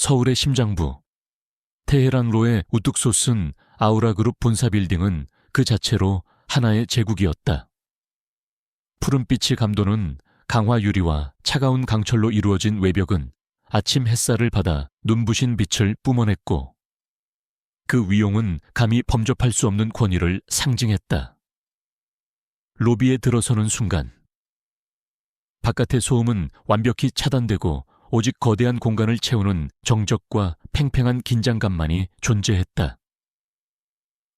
서울의 심장부, 테헤란로의 우뚝 솟은 아우라그룹 본사 빌딩은 그 자체로 하나의 제국이었다. 푸른빛이 감도는 강화 유리와 차가운 강철로 이루어진 외벽은 아침 햇살을 받아 눈부신 빛을 뿜어냈고, 그 위용은 감히 범접할 수 없는 권위를 상징했다. 로비에 들어서는 순간 바깥의 소음은 완벽히 차단되고 오직 거대한 공간을 채우는 정적과 팽팽한 긴장감만이 존재했다.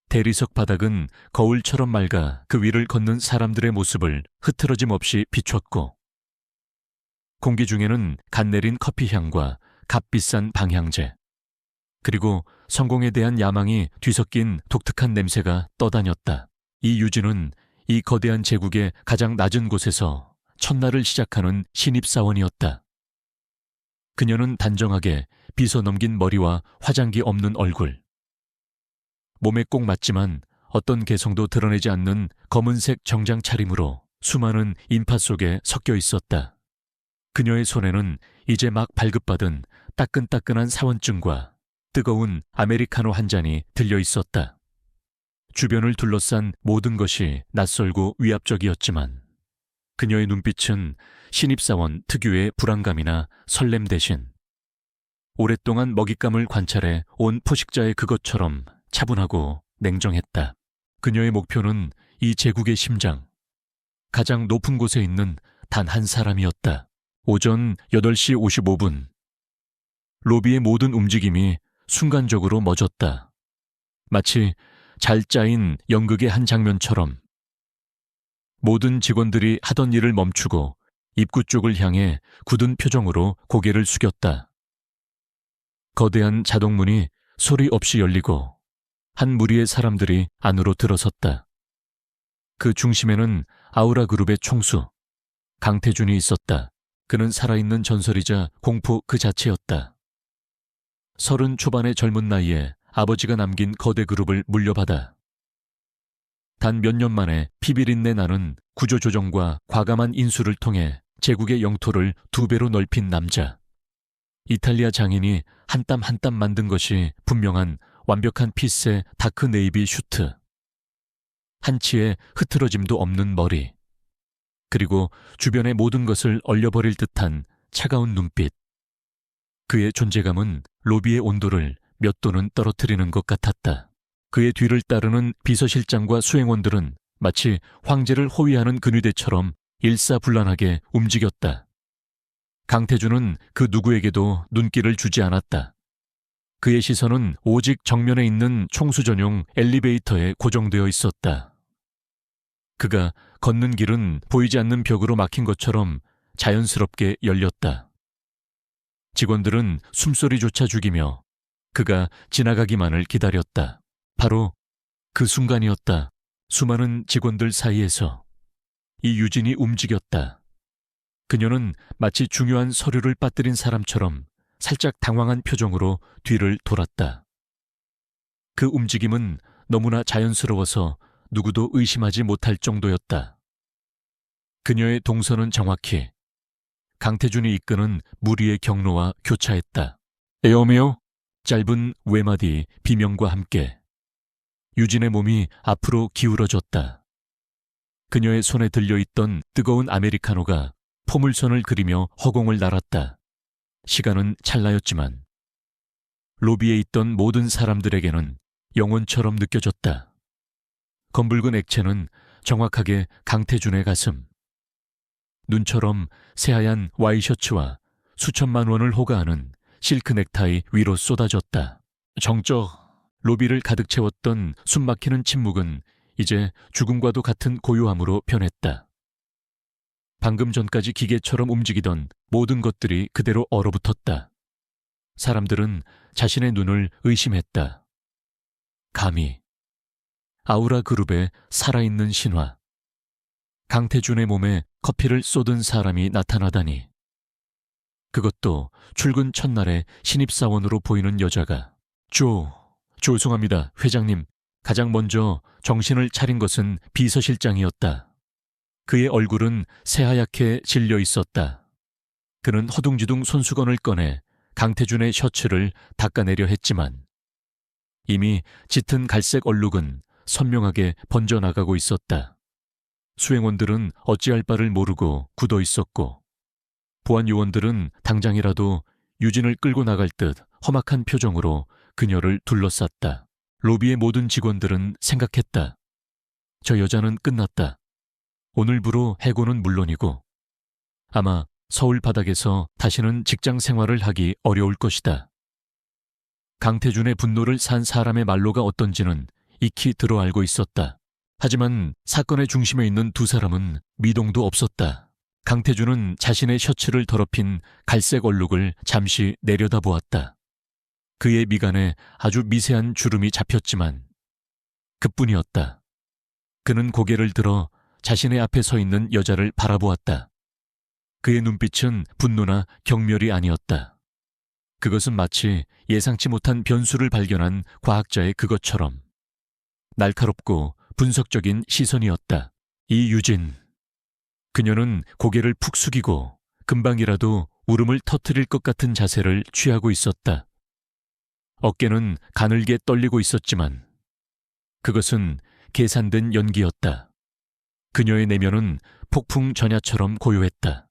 대리석 바닥은 거울처럼 맑아 그 위를 걷는 사람들의 모습을 흐트러짐 없이 비췄고, 공기 중에는 갓 내린 커피 향과 값비싼 방향제, 그리고 성공에 대한 야망이 뒤섞인 독특한 냄새가 떠다녔다. 이 유진은 이 거대한 제국의 가장 낮은 곳에서 첫날을 시작하는 신입사원이었다. 그녀는 단정하게 빗어 넘긴 머리와 화장기 없는 얼굴, 몸에 꼭 맞지만 어떤 개성도 드러내지 않는 검은색 정장 차림으로 수많은 인파 속에 섞여 있었다. 그녀의 손에는 이제 막 발급받은 따끈따끈한 사원증과 뜨거운 아메리카노 한 잔이 들려 있었다. 주변을 둘러싼 모든 것이 낯설고 위압적이었지만 그녀의 눈빛은 신입사원 특유의 불안감이나 설렘 대신 오랫동안 먹잇감을 관찰해 온 포식자의 그것처럼 차분하고 냉정했다. 그녀의 목표는 이 제국의 심장, 가장 높은 곳에 있는 단 한 사람이었다. 오전 8시 55분. 로비의 모든 움직임이 순간적으로 멎었다. 마치 잘 짜인 연극의 한 장면처럼 모든 직원들이 하던 일을 멈추고 입구 쪽을 향해 굳은 표정으로 고개를 숙였다. 거대한 자동문이 소리 없이 열리고 한 무리의 사람들이 안으로 들어섰다. 그 중심에는 아우라 그룹의 총수 강태준이 있었다. 그는 살아있는 전설이자 공포 그 자체였다. 30 초반의 젊은 나이에 아버지가 남긴 거대 그룹을 물려받아 단 몇 년 만에 피비린내 나는 구조조정과 과감한 인수를 통해 제국의 영토를 2배로 넓힌 남자. 이탈리아 장인이 한 땀 한 땀 만든 것이 분명한 완벽한 핏의 다크 네이비 슈트. 한치의 흐트러짐도 없는 머리. 그리고 주변의 모든 것을 얼려버릴 듯한 차가운 눈빛. 그의 존재감은 로비의 온도를 몇 도는 떨어뜨리는 것 같았다. 그의 뒤를 따르는 비서실장과 수행원들은 마치 황제를 호위하는 근위대처럼 일사불란하게 움직였다. 강태준은 그 누구에게도 눈길을 주지 않았다. 그의 시선은 오직 정면에 있는 총수 전용 엘리베이터에 고정되어 있었다. 그가 걷는 길은 보이지 않는 벽으로 막힌 것처럼 자연스럽게 열렸다. 직원들은 숨소리조차 죽이며 그가 지나가기만을 기다렸다. 바로 그 순간이었다. 수많은 직원들 사이에서 이 유진이 움직였다. 그녀는 마치 중요한 서류를 빠뜨린 사람처럼 살짝 당황한 표정으로 뒤를 돌았다. 그 움직임은 너무나 자연스러워서 누구도 의심하지 못할 정도였다. 그녀의 동선은 정확히 강태준이 이끄는 무리의 경로와 교차했다. 에어메어? 짧은 외마디 비명과 함께 유진의 몸이 앞으로 기울어졌다. 그녀의 손에 들려있던 뜨거운 아메리카노가 포물선을 그리며 허공을 날았다. 시간은 찰나였지만 로비에 있던 모든 사람들에게는 영혼처럼 느껴졌다. 검붉은 액체는 정확하게 강태준의 가슴, 눈처럼 새하얀 와이셔츠와 수천만 원을 호가하는 실크 넥타이 위로 쏟아졌다. 정적, 로비를 가득 채웠던 숨막히는 침묵은 이제 죽음과도 같은 고요함으로 변했다. 방금 전까지 기계처럼 움직이던 모든 것들이 그대로 얼어붙었다. 사람들은 자신의 눈을 의심했다. 감히 아우라 그룹의 살아있는 신화, 강태준의 몸에 커피를 쏟은 사람이 나타나다니. 그것도 출근 첫날에 신입사원으로 보이는 여자가. 죄송합니다, 회장님. 가장 먼저 정신을 차린 것은 비서실장이었다. 그의 얼굴은 새하얗게 질려 있었다. 그는 허둥지둥 손수건을 꺼내 강태준의 셔츠를 닦아내려 했지만 이미 짙은 갈색 얼룩은 선명하게 번져나가고 있었다. 수행원들은 어찌할 바를 모르고 굳어 있었고 보안 요원들은 당장이라도 유진을 끌고 나갈 듯 험악한 표정으로 그녀를 둘러쌌다. 로비의 모든 직원들은 생각했다. 저 여자는 끝났다. 오늘부로 해고는 물론이고 아마 서울 바닥에서 다시는 직장 생활을 하기 어려울 것이다. 강태준의 분노를 산 사람의 말로가 어떤지는 익히 들어 알고 있었다. 하지만 사건의 중심에 있는 두 사람은 미동도 없었다. 강태준은 자신의 셔츠를 더럽힌 갈색 얼룩을 잠시 내려다보았다. 그의 미간에 아주 미세한 주름이 잡혔지만 그뿐이었다. 그는 고개를 들어 자신의 앞에 서 있는 여자를 바라보았다. 그의 눈빛은 분노나 경멸이 아니었다. 그것은 마치 예상치 못한 변수를 발견한 과학자의 그것처럼 날카롭고 분석적인 시선이었다. 이유진. 그녀는 고개를 푹 숙이고 금방이라도 울음을 터뜨릴 것 같은 자세를 취하고 있었다. 어깨는 가늘게 떨리고 있었지만 그것은 계산된 연기였다. 그녀의 내면은 폭풍 전야처럼 고요했다.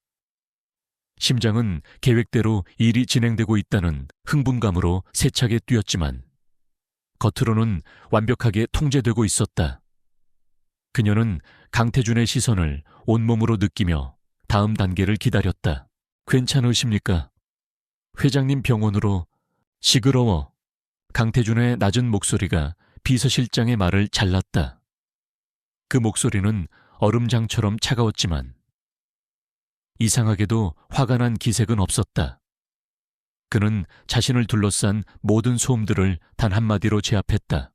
심장은 계획대로 일이 진행되고 있다는 흥분감으로 세차게 뛰었지만 겉으로는 완벽하게 통제되고 있었다. 그녀는 강태준의 시선을 온몸으로 느끼며 다음 단계를 기다렸다. 괜찮으십니까? 회장님 병원으로. 시끄러워. 강태준의 낮은 목소리가 비서실장의 말을 잘랐다. 그 목소리는 얼음장처럼 차가웠지만 이상하게도 화가 난 기색은 없었다. 그는 자신을 둘러싼 모든 소음들을 단 한마디로 제압했다.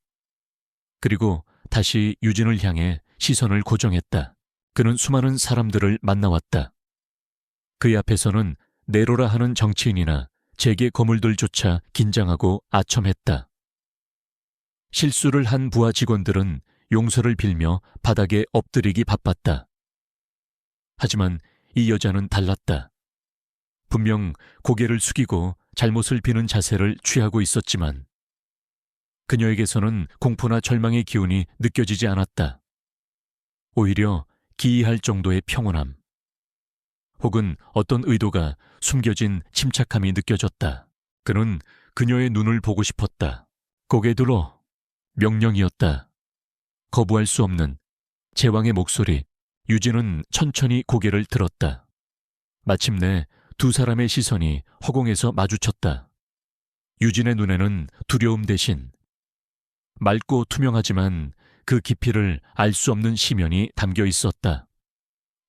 그리고 다시 유진을 향해 시선을 고정했다. 그는 수많은 사람들을 만나왔다. 그의 앞에서는 내로라 하는 정치인이나 재계 거물들조차 긴장하고 아첨했다. 실수를 한 부하 직원들은 용서를 빌며 바닥에 엎드리기 바빴다. 하지만 이 여자는 달랐다. 분명 고개를 숙이고 잘못을 비는 자세를 취하고 있었지만 그녀에게서는 공포나 절망의 기운이 느껴지지 않았다. 오히려 기이할 정도의 평온함, 혹은 어떤 의도가 숨겨진 침착함이 느껴졌다. 그는 그녀의 눈을 보고 싶었다. 고개 들어. 명령이었다. 거부할 수 없는 제왕의 목소리. 유진은 천천히 고개를 들었다. 마침내 두 사람의 시선이 허공에서 마주쳤다. 유진의 눈에는 두려움 대신 맑고 투명하지만 그 깊이를 알 수 없는 심연이 담겨 있었다.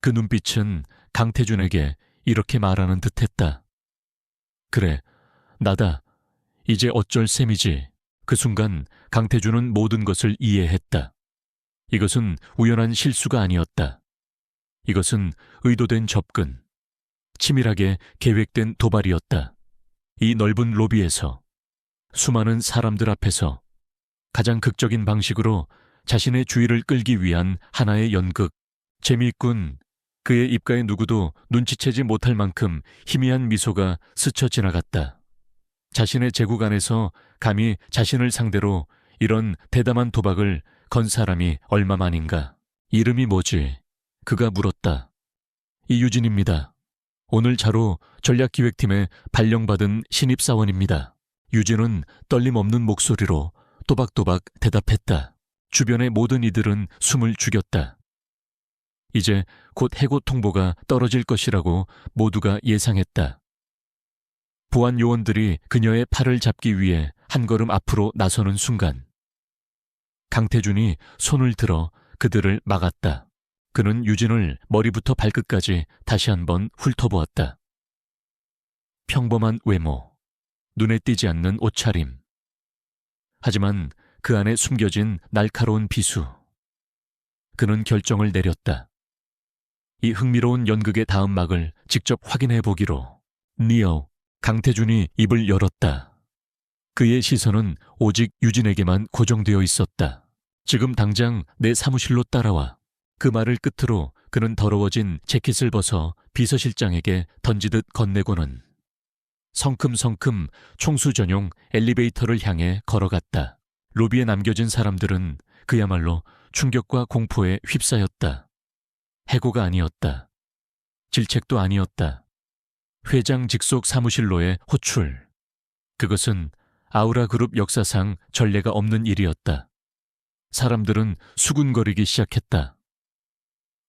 그 눈빛은 강태준에게 이렇게 말하는 듯했다. 그래, 나다. 이제 어쩔 셈이지. 그 순간 강태준은 모든 것을 이해했다. 이것은 우연한 실수가 아니었다. 이것은 의도된 접근, 치밀하게 계획된 도발이었다. 이 넓은 로비에서, 수많은 사람들 앞에서 가장 극적인 방식으로 자신의 주의를 끌기 위한 하나의 연극. 재미있군. 그의 입가에 누구도 눈치채지 못할 만큼 희미한 미소가 스쳐 지나갔다. 자신의 제국 안에서 감히 자신을 상대로 이런 대담한 도박을 건 사람이 얼마만인가. 이름이 뭐지? 그가 물었다. 이유진입니다. 오늘 자로 전략기획팀에 발령받은 신입사원입니다. 유진은 떨림 없는 목소리로 또박또박 대답했다. 주변의 모든 이들은 숨을 죽였다. 이제 곧 해고 통보가 떨어질 것이라고 모두가 예상했다. 보안 요원들이 그녀의 팔을 잡기 위해 한 걸음 앞으로 나서는 순간 강태준이 손을 들어 그들을 막았다. 그는 유진을 머리부터 발끝까지 다시 한번 훑어보았다. 평범한 외모, 눈에 띄지 않는 옷차림. 하지만 그 안에 숨겨진 날카로운 비수. 그는 결정을 내렸다. 이 흥미로운 연극의 다음 막을 직접 확인해 보기로. 니어. 강태준이 입을 열었다. 그의 시선은 오직 유진에게만 고정되어 있었다. 지금 당장 내 사무실로 따라와. 그 말을 끝으로 그는 더러워진 재킷을 벗어 비서실장에게 던지듯 건네고는 성큼성큼 총수 전용 엘리베이터를 향해 걸어갔다. 로비에 남겨진 사람들은 그야말로 충격과 공포에 휩싸였다. 해고가 아니었다. 질책도 아니었다. 회장 직속 사무실로의 호출. 그것은 아우라그룹 역사상 전례가 없는 일이었다. 사람들은 수군거리기 시작했다.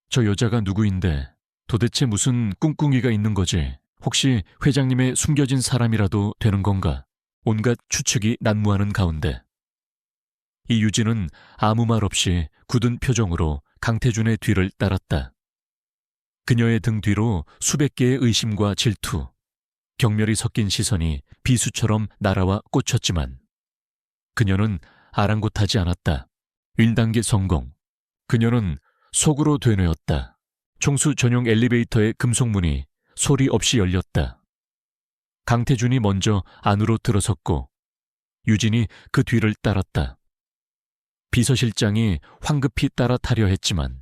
저 여자가 누구인데 도대체 무슨 꿍꿍이가 있는 거지? 혹시 회장님의 숨겨진 사람이라도 되는 건가? 온갖 추측이 난무하는 가운데 이 유진은 아무 말 없이 굳은 표정으로 강태준의 뒤를 따랐다. 그녀의 등 뒤로 수백 개의 의심과 질투, 경멸이 섞인 시선이 비수처럼 날아와 꽂혔지만 그녀는 아랑곳하지 않았다. 1단계 성공. 그녀는 속으로 되뇌었다. 총수 전용 엘리베이터의 금속문이 소리 없이 열렸다. 강태준이 먼저 안으로 들어섰고 유진이 그 뒤를 따랐다. 비서실장이 황급히 따라 타려 했지만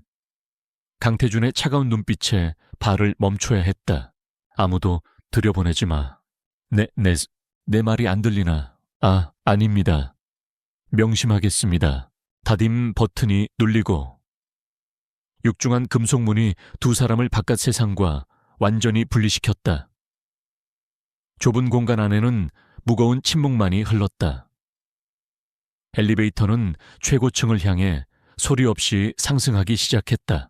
강태준의 차가운 눈빛에 발을 멈춰야 했다. 아무도 들여보내지 마. 내 말이 안 들리나? 아닙니다. 명심하겠습니다. 다짐 버튼이 눌리고 육중한 금속문이 두 사람을 바깥 세상과 완전히 분리시켰다. 좁은 공간 안에는 무거운 침묵만이 흘렀다. 엘리베이터는 최고층을 향해 소리 없이 상승하기 시작했다.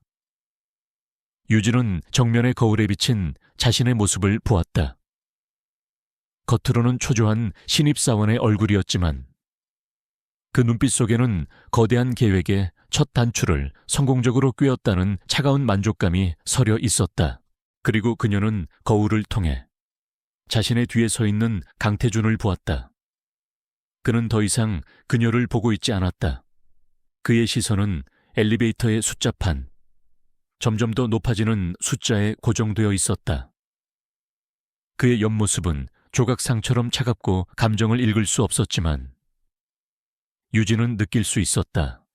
유진은 정면의 거울에 비친 자신의 모습을 보았다. 겉으로는 초조한 신입사원의 얼굴이었지만 그 눈빛 속에는 거대한 계획의 첫 단추를 성공적으로 꿰었다는 차가운 만족감이 서려 있었다. 그리고 그녀는 거울을 통해 자신의 뒤에 서 있는 강태준을 보았다. 그는 더 이상 그녀를 보고 있지 않았다. 그의 시선은 엘리베이터의 숫자판, 점점 더 높아지는 숫자에 고정되어 있었다. 그의 옆모습은 조각상처럼 차갑고 감정을 읽을 수 없었지만 유진은 느낄 수 있었다.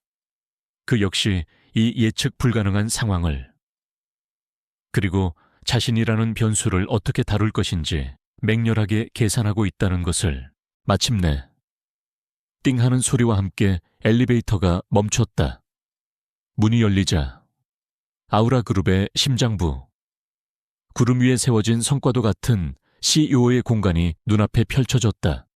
그 역시 이 예측 불가능한 상황을, 그리고 자신이라는 변수를 어떻게 다룰 것인지 맹렬하게 계산하고 있다는 것을. 마침내 띵하는 소리와 함께 엘리베이터가 멈췄다. 문이 열리자 아우라그룹의 심장부, 구름 위에 세워진 성과도 같은 CEO의 공간이 눈앞에 펼쳐졌다.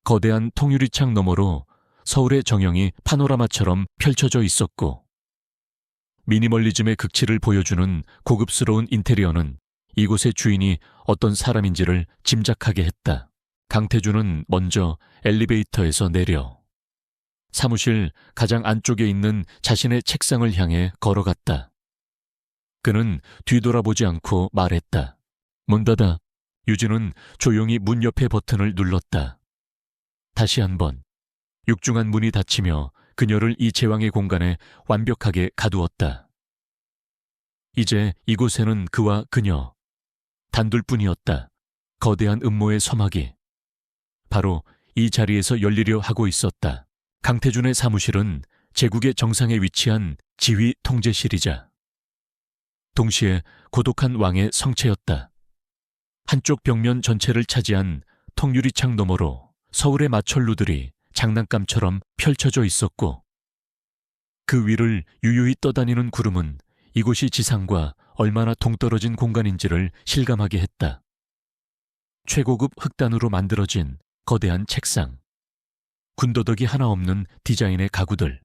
거대한 통유리창 너머로 서울의 정형이 파노라마처럼 펼쳐져 있었고 미니멀리즘의 극치를 보여주는 고급스러운 인테리어는 이곳의 주인이 어떤 사람인지를 짐작하게 했다. 강태준은 먼저 엘리베이터에서 내려 사무실 가장 안쪽에 있는 자신의 책상을 향해 걸어갔다. 그는 뒤돌아보지 않고 말했다. 문 닫아. 유진은 조용히 문 옆의 버튼을 눌렀다. 다시 한번 육중한 문이 닫히며 그녀를 이 제왕의 공간에 완벽하게 가두었다. 이제 이곳에는 그와 그녀 단둘뿐이었다. 거대한 음모의 서막이 바로 이 자리에서 열리려 하고 있었다. 강태준의 사무실은 제국의 정상에 위치한 지휘 통제실이자 동시에 고독한 왕의 성체였다. 한쪽 벽면 전체를 차지한 통유리창 너머로 서울의 마철루들이 장난감처럼 펼쳐져 있었고 그 위를 유유히 떠다니는 구름은 이곳이 지상과 얼마나 동떨어진 공간인지를 실감하게 했다. 최고급 흑단으로 만들어진 거대한 책상, 군더더기 하나 없는 디자인의 가구들,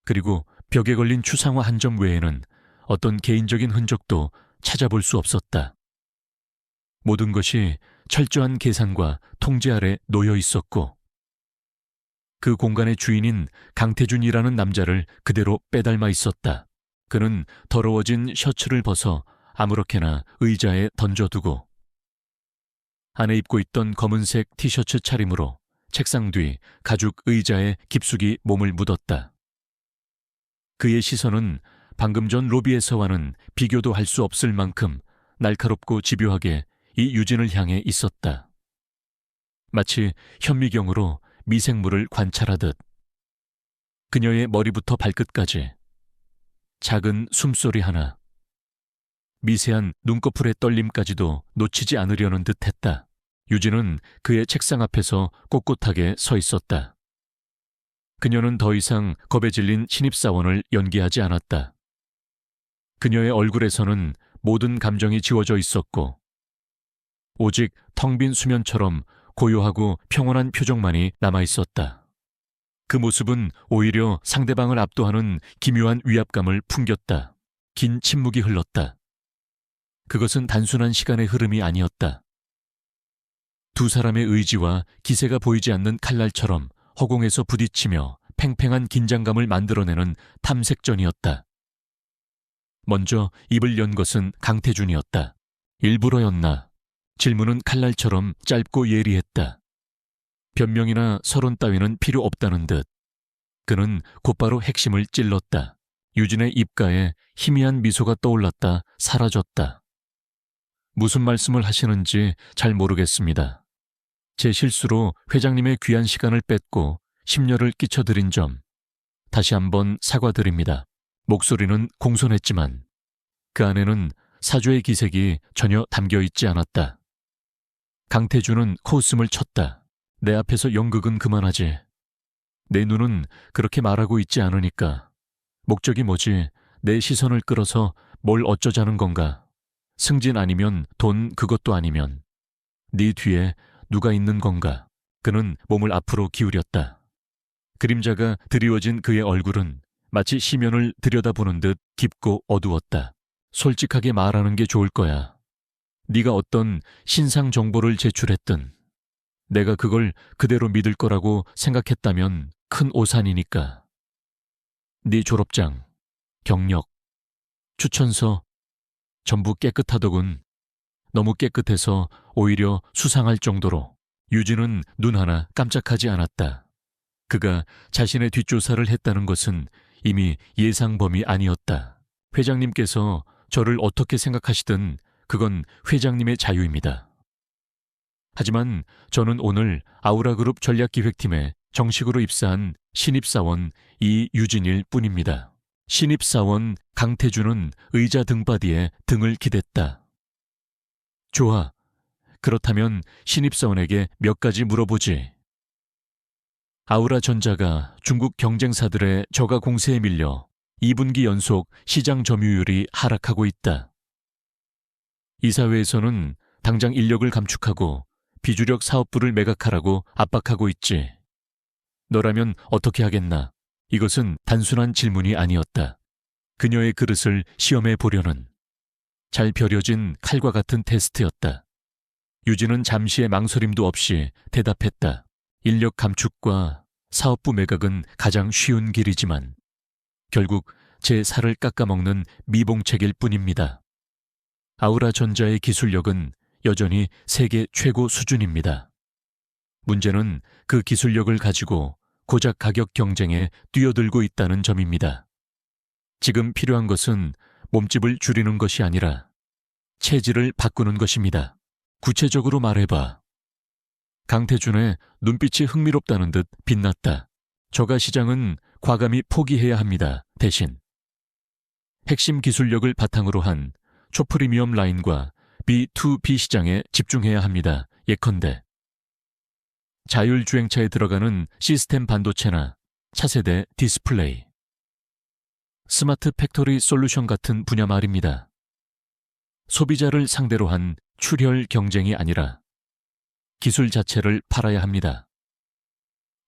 그리고 벽에 걸린 추상화 한 점 외에는 어떤 개인적인 흔적도 찾아볼 수 없었다. 모든 것이 철저한 계산과 통제 아래 놓여 있었고 그 공간의 주인인 강태준이라는 남자를 그대로 빼닮아 있었다. 그는 더러워진 셔츠를 벗어 아무렇게나 의자에 던져두고 안에 입고 있던 검은색 티셔츠 차림으로 책상 뒤 가죽 의자에 깊숙이 몸을 묻었다. 그의 시선은 방금 전 로비에서와는 비교도 할 수 없을 만큼 날카롭고 집요하게 이 유진을 향해 있었다. 마치 현미경으로 미생물을 관찰하듯 그녀의 머리부터 발끝까지 작은 숨소리 하나, 미세한 눈꺼풀의 떨림까지도 놓치지 않으려는 듯했다. 유진은 그의 책상 앞에서 꼿꼿하게 서 있었다. 그녀는 더 이상 겁에 질린 신입사원을 연기하지 않았다. 그녀의 얼굴에서는 모든 감정이 지워져 있었고 오직 텅 빈 수면처럼 고요하고 평온한 표정만이 남아있었다. 그 모습은 오히려 상대방을 압도하는 기묘한 위압감을 풍겼다. 긴 침묵이 흘렀다. 그것은 단순한 시간의 흐름이 아니었다. 두 사람의 의지와 기세가 보이지 않는 칼날처럼 허공에서 부딪히며 팽팽한 긴장감을 만들어내는 탐색전이었다. 먼저 입을 연 것은 강태준이었다. 일부러였나? 질문은 칼날처럼 짧고 예리했다. 변명이나 서론 따위는 필요 없다는 듯. 그는 곧바로 핵심을 찔렀다. 유진의 입가에 희미한 미소가 떠올랐다 사라졌다. 무슨 말씀을 하시는지 잘 모르겠습니다. 제 실수로 회장님의 귀한 시간을 뺏고 심려를 끼쳐드린 점 다시 한번 사과드립니다. 목소리는 공손했지만 그 안에는 사죄의 기색이 전혀 담겨있지 않았다. 강태준은 코웃음을 쳤다. 내 앞에서 연극은 그만하지. 내 눈은 그렇게 말하고 있지 않으니까. 목적이 뭐지? 내 시선을 끌어서 뭘 어쩌자는 건가? 승진 아니면 돈 그것도 아니면 네 뒤에 누가 있는 건가? 그는 몸을 앞으로 기울였다. 그림자가 드리워진 그의 얼굴은 마치 시면을 들여다보는 듯 깊고 어두웠다. 솔직하게 말하는 게 좋을 거야. 네가 어떤 신상 정보를 제출했든 내가 그걸 그대로 믿을 거라고 생각했다면 큰 오산이니까. 네 졸업장, 경력, 추천서 전부 깨끗하더군. 너무 깨끗해서 오히려 수상할 정도로. 유진은 눈 하나 깜짝하지 않았다. 그가 자신의 뒷조사를 했다는 것은 이미 예상 범위 아니었다. 회장님께서 저를 어떻게 생각하시든 그건 회장님의 자유입니다. 하지만 저는 오늘 아우라그룹 전략기획팀에 정식으로 입사한 신입사원 이유진일 뿐입니다. 신입사원 강태준은 의자 등받이에 등을 기댔다. 좋아. 그렇다면 신입사원에게 몇 가지 물어보지. 아우라전자가 중국 경쟁사들의 저가 공세에 밀려 2분기 연속 시장 점유율이 하락하고 있다. 이사회에서는 당장 인력을 감축하고 비주력 사업부를 매각하라고 압박하고 있지. 너라면 어떻게 하겠나? 이것은 단순한 질문이 아니었다. 그녀의 그릇을 시험해 보려는 잘 벼려진 칼과 같은 테스트였다. 유진은 잠시의 망설임도 없이 대답했다. 인력 감축과 사업부 매각은 가장 쉬운 길이지만 결국 제 살을 깎아먹는 미봉책일 뿐입니다. 아우라전자의 기술력은 여전히 세계 최고 수준입니다. 문제는 그 기술력을 가지고 고작 가격 경쟁에 뛰어들고 있다는 점입니다. 지금 필요한 것은 몸집을 줄이는 것이 아니라 체질을 바꾸는 것입니다. 구체적으로 말해봐. 강태준의 눈빛이 흥미롭다는 듯 빛났다. 저가 시장은 과감히 포기해야 합니다. 대신 핵심 기술력을 바탕으로 한 초프리미엄 라인과 B2B 시장에 집중해야 합니다. 예컨대 자율주행차에 들어가는 시스템 반도체나 차세대 디스플레이, 스마트 팩토리 솔루션 같은 분야 말입니다. 소비자를 상대로 한 출혈 경쟁이 아니라 기술 자체를 팔아야 합니다.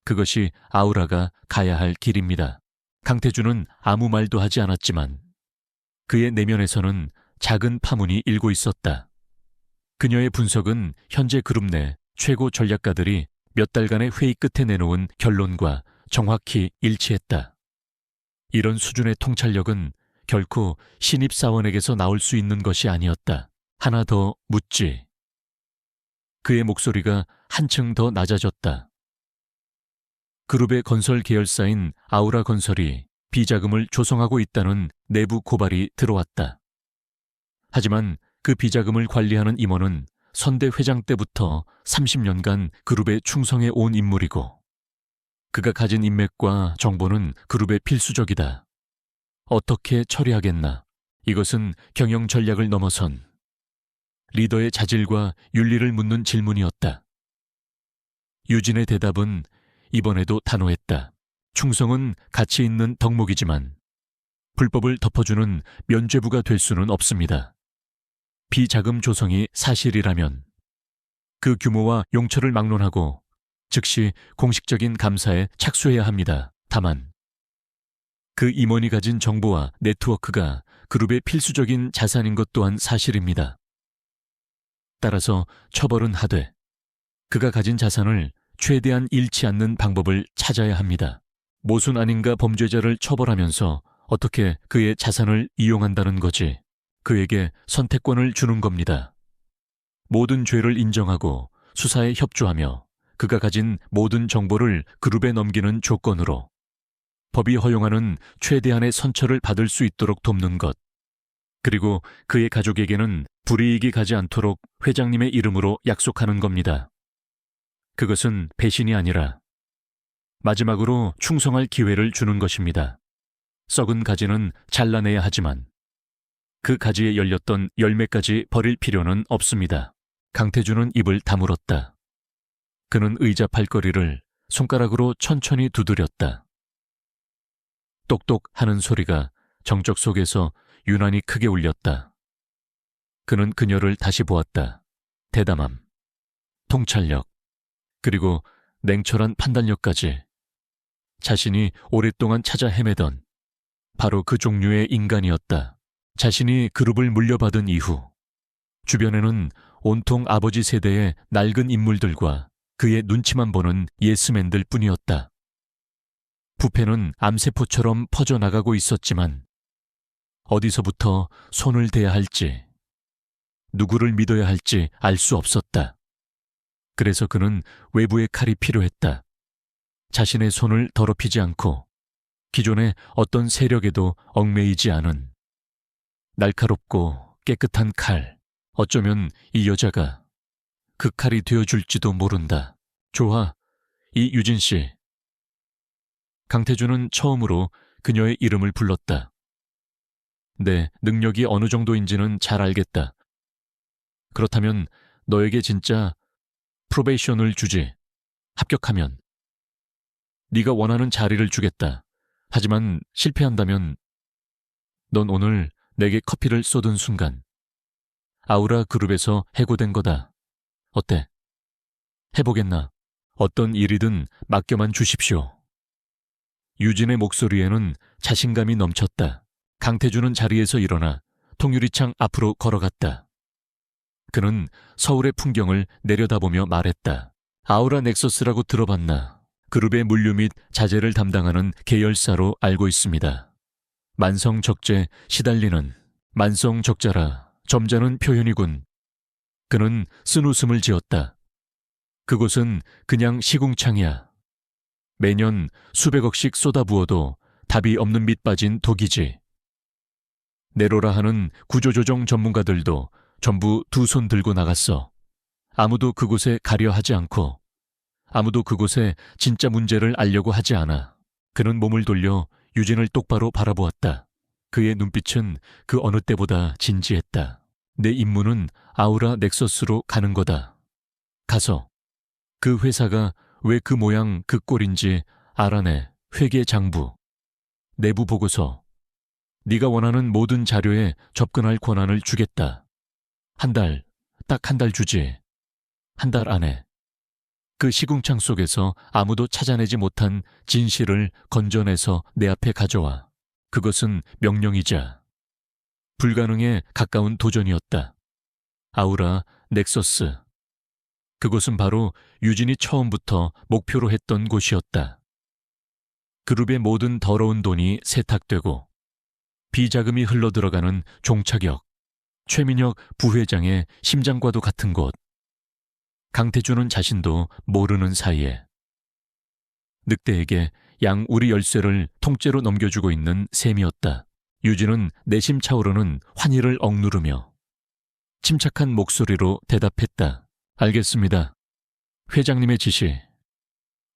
그것이 아우라가 가야 할 길입니다. 강태준은 아무 말도 하지 않았지만 그의 내면에서는 작은 파문이 일고 있었다. 그녀의 분석은 현재 그룹 내 최고 전략가들이 몇 달간의 회의 끝에 내놓은 결론과 정확히 일치했다. 이런 수준의 통찰력은 결코 신입사원에게서 나올 수 있는 것이 아니었다. 하나 더 묻지. 그의 목소리가 한층 더 낮아졌다. 그룹의 건설 계열사인 아우라건설이 비자금을 조성하고 있다는 내부 고발이 들어왔다. 하지만 그 비자금을 관리하는 임원은 선대 회장 때부터 30년간 그룹에 충성해 온 인물이고 그가 가진 인맥과 정보는 그룹에 필수적이다. 어떻게 처리하겠나? 이것은 경영 전략을 넘어선 리더의 자질과 윤리를 묻는 질문이었다. 유진의 대답은 이번에도 단호했다. 충성은 가치 있는 덕목이지만 불법을 덮어주는 면죄부가 될 수는 없습니다. 비자금 조성이 사실이라면 그 규모와 용처를 막론하고 즉시 공식적인 감사에 착수해야 합니다. 다만 그 임원이 가진 정보와 네트워크가 그룹의 필수적인 자산인 것 또한 사실입니다. 따라서 처벌은 하되 그가 가진 자산을 최대한 잃지 않는 방법을 찾아야 합니다. 모순 아닌가 범죄자를 처벌하면서 어떻게 그의 자산을 이용한다는 거지. 그에게 선택권을 주는 겁니다. 모든 죄를 인정하고 수사에 협조하며 그가 가진 모든 정보를 그룹에 넘기는 조건으로 법이 허용하는 최대한의 선처를 받을 수 있도록 돕는 것. 그리고 그의 가족에게는 불이익이 가지 않도록 회장님의 이름으로 약속하는 겁니다. 그것은 배신이 아니라 마지막으로 충성할 기회를 주는 것입니다. 썩은 가지는 잘라내야 하지만 그 가지에 열렸던 열매까지 버릴 필요는 없습니다. 강태준은 입을 다물었다. 그는 의자 팔걸이를 손가락으로 천천히 두드렸다. 똑똑 하는 소리가 정적 속에서 유난히 크게 울렸다. 그는 그녀를 다시 보았다. 대담함, 통찰력, 그리고 냉철한 판단력까지. 자신이 오랫동안 찾아 헤매던 바로 그 종류의 인간이었다. 자신이 그룹을 물려받은 이후 주변에는 온통 아버지 세대의 낡은 인물들과 그의 눈치만 보는 예스맨들 뿐이었다. 부패는 암세포처럼 퍼져나가고 있었지만 어디서부터 손을 대야 할지, 누구를 믿어야 할지 알 수 없었다. 그래서 그는 외부의 칼이 필요했다. 자신의 손을 더럽히지 않고 기존의 어떤 세력에도 얽매이지 않은 날카롭고 깨끗한 칼. 어쩌면 이 여자가 그 칼이 되어줄지도 모른다. 좋아, 이 유진 씨. 강태준은 처음으로 그녀의 이름을 불렀다. 내 능력이 어느 정도인지는 잘 알겠다. 그렇다면 너에게 진짜 프로베이션을 주지. 합격하면 네가 원하는 자리를 주겠다. 하지만 실패한다면 넌 오늘 내게 커피를 쏟은 순간 아우라 그룹에서 해고된 거다. 어때? 해보겠나? 어떤 일이든 맡겨만 주십시오. 유진의 목소리에는 자신감이 넘쳤다. 강태준은 자리에서 일어나 통유리창 앞으로 걸어갔다. 그는 서울의 풍경을 내려다보며 말했다. 아우라 넥서스라고 들어봤나? 그룹의 물류 및 자재를 담당하는 계열사로 알고 있습니다. 만성적재 시달리는 만성적자라 점잖은 표현이군. 그는 쓴웃음을 지었다. 그곳은 그냥 시궁창이야. 매년 수백억씩 쏟아부어도 답이 없는 밑 빠진 독이지. 내로라 하는 구조조정 전문가들도 전부 두 손 들고 나갔어. 아무도 그곳에 가려 하지 않고 아무도 그곳에 진짜 문제를 알려고 하지 않아. 그는 몸을 돌려 유진을 똑바로 바라보았다. 그의 눈빛은 그 어느 때보다 진지했다. 내 임무는 아우라 넥서스로 가는 거다. 가서 그 회사가 왜 그 모양 그 꼴인지 알아내. 회계 장부, 내부 보고서, 네가 원하는 모든 자료에 접근할 권한을 주겠다. 한 달, 딱 한 달 주지. 한 달 안에 그 시궁창 속에서 아무도 찾아내지 못한 진실을 건져내서 내 앞에 가져와. 그것은 명령이자 불가능에 가까운 도전이었다. 아우라 넥서스. 그곳은 바로 유진이 처음부터 목표로 했던 곳이었다. 그룹의 모든 더러운 돈이 세탁되고 비자금이 흘러들어가는 종착역, 최민혁 부회장의 심장과도 같은 곳. 강태준은 자신도 모르는 사이에 늑대에게 양 우리 열쇠를 통째로 넘겨주고 있는 셈이었다. 유진은 내심 차오르는 환희를 억누르며 침착한 목소리로 대답했다. 알겠습니다. 회장님의 지시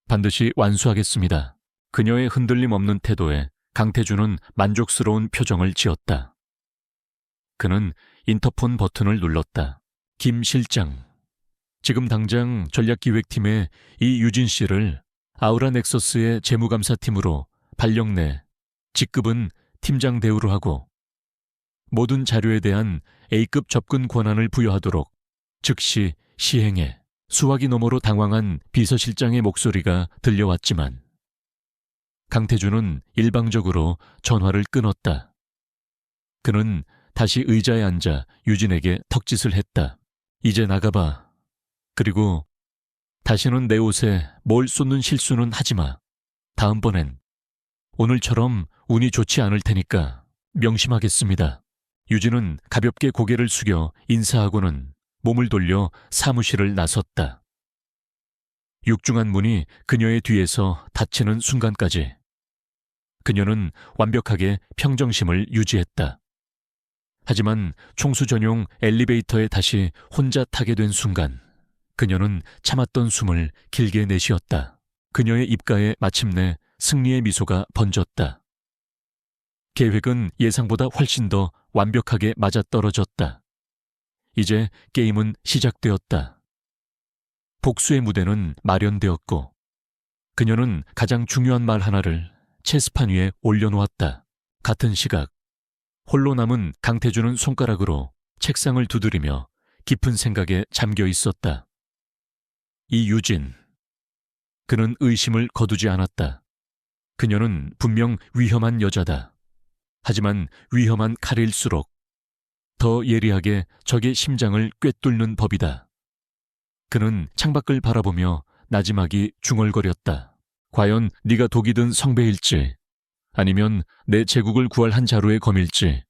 반드시 완수하겠습니다. 그녀의 흔들림 없는 태도에 강태준은 만족스러운 표정을 지었다. 그는 인터폰 버튼을 눌렀다. 김 실장, 지금 당장 전략기획팀에 이 유진 씨를 아우라 넥서스의 재무감사팀으로 발령 내 직급은 팀장 대우로 하고 모든 자료에 대한 A급 접근 권한을 부여하도록 즉시 시행해. 수화기 너머로 당황한 비서실장의 목소리가 들려왔지만 강태준은 일방적으로 전화를 끊었다. 그는 다시 의자에 앉아 유진에게 턱짓을 했다. 이제 나가봐. 그리고 다시는 내 옷에 뭘 쏟는 실수는 하지마. 다음번엔 오늘처럼 운이 좋지 않을 테니까 명심하겠습니다. 유진은 가볍게 고개를 숙여 인사하고는 몸을 돌려 사무실을 나섰다. 육중한 문이 그녀의 뒤에서 닫히는 순간까지 그녀는 완벽하게 평정심을 유지했다. 하지만 총수 전용 엘리베이터에 다시 혼자 타게 된 순간 그녀는 참았던 숨을 길게 내쉬었다. 그녀의 입가에 마침내 승리의 미소가 번졌다. 계획은 예상보다 훨씬 더 완벽하게 맞아떨어졌다. 이제 게임은 시작되었다. 복수의 무대는 마련되었고 그녀는 가장 중요한 말 하나를 체스판 위에 올려놓았다. 같은 시각 홀로 남은 강태준은 손가락으로 책상을 두드리며 깊은 생각에 잠겨 있었다. 이 유진, 그는 의심을 거두지 않았다. 그녀는 분명 위험한 여자다. 하지만 위험한 칼일수록 더 예리하게 적의 심장을 꿰뚫는 법이다. 그는 창밖을 바라보며 나지막이 중얼거렸다. 과연 네가 독이 든 성배일지 아니면 내 제국을 구할 한 자루의 검일지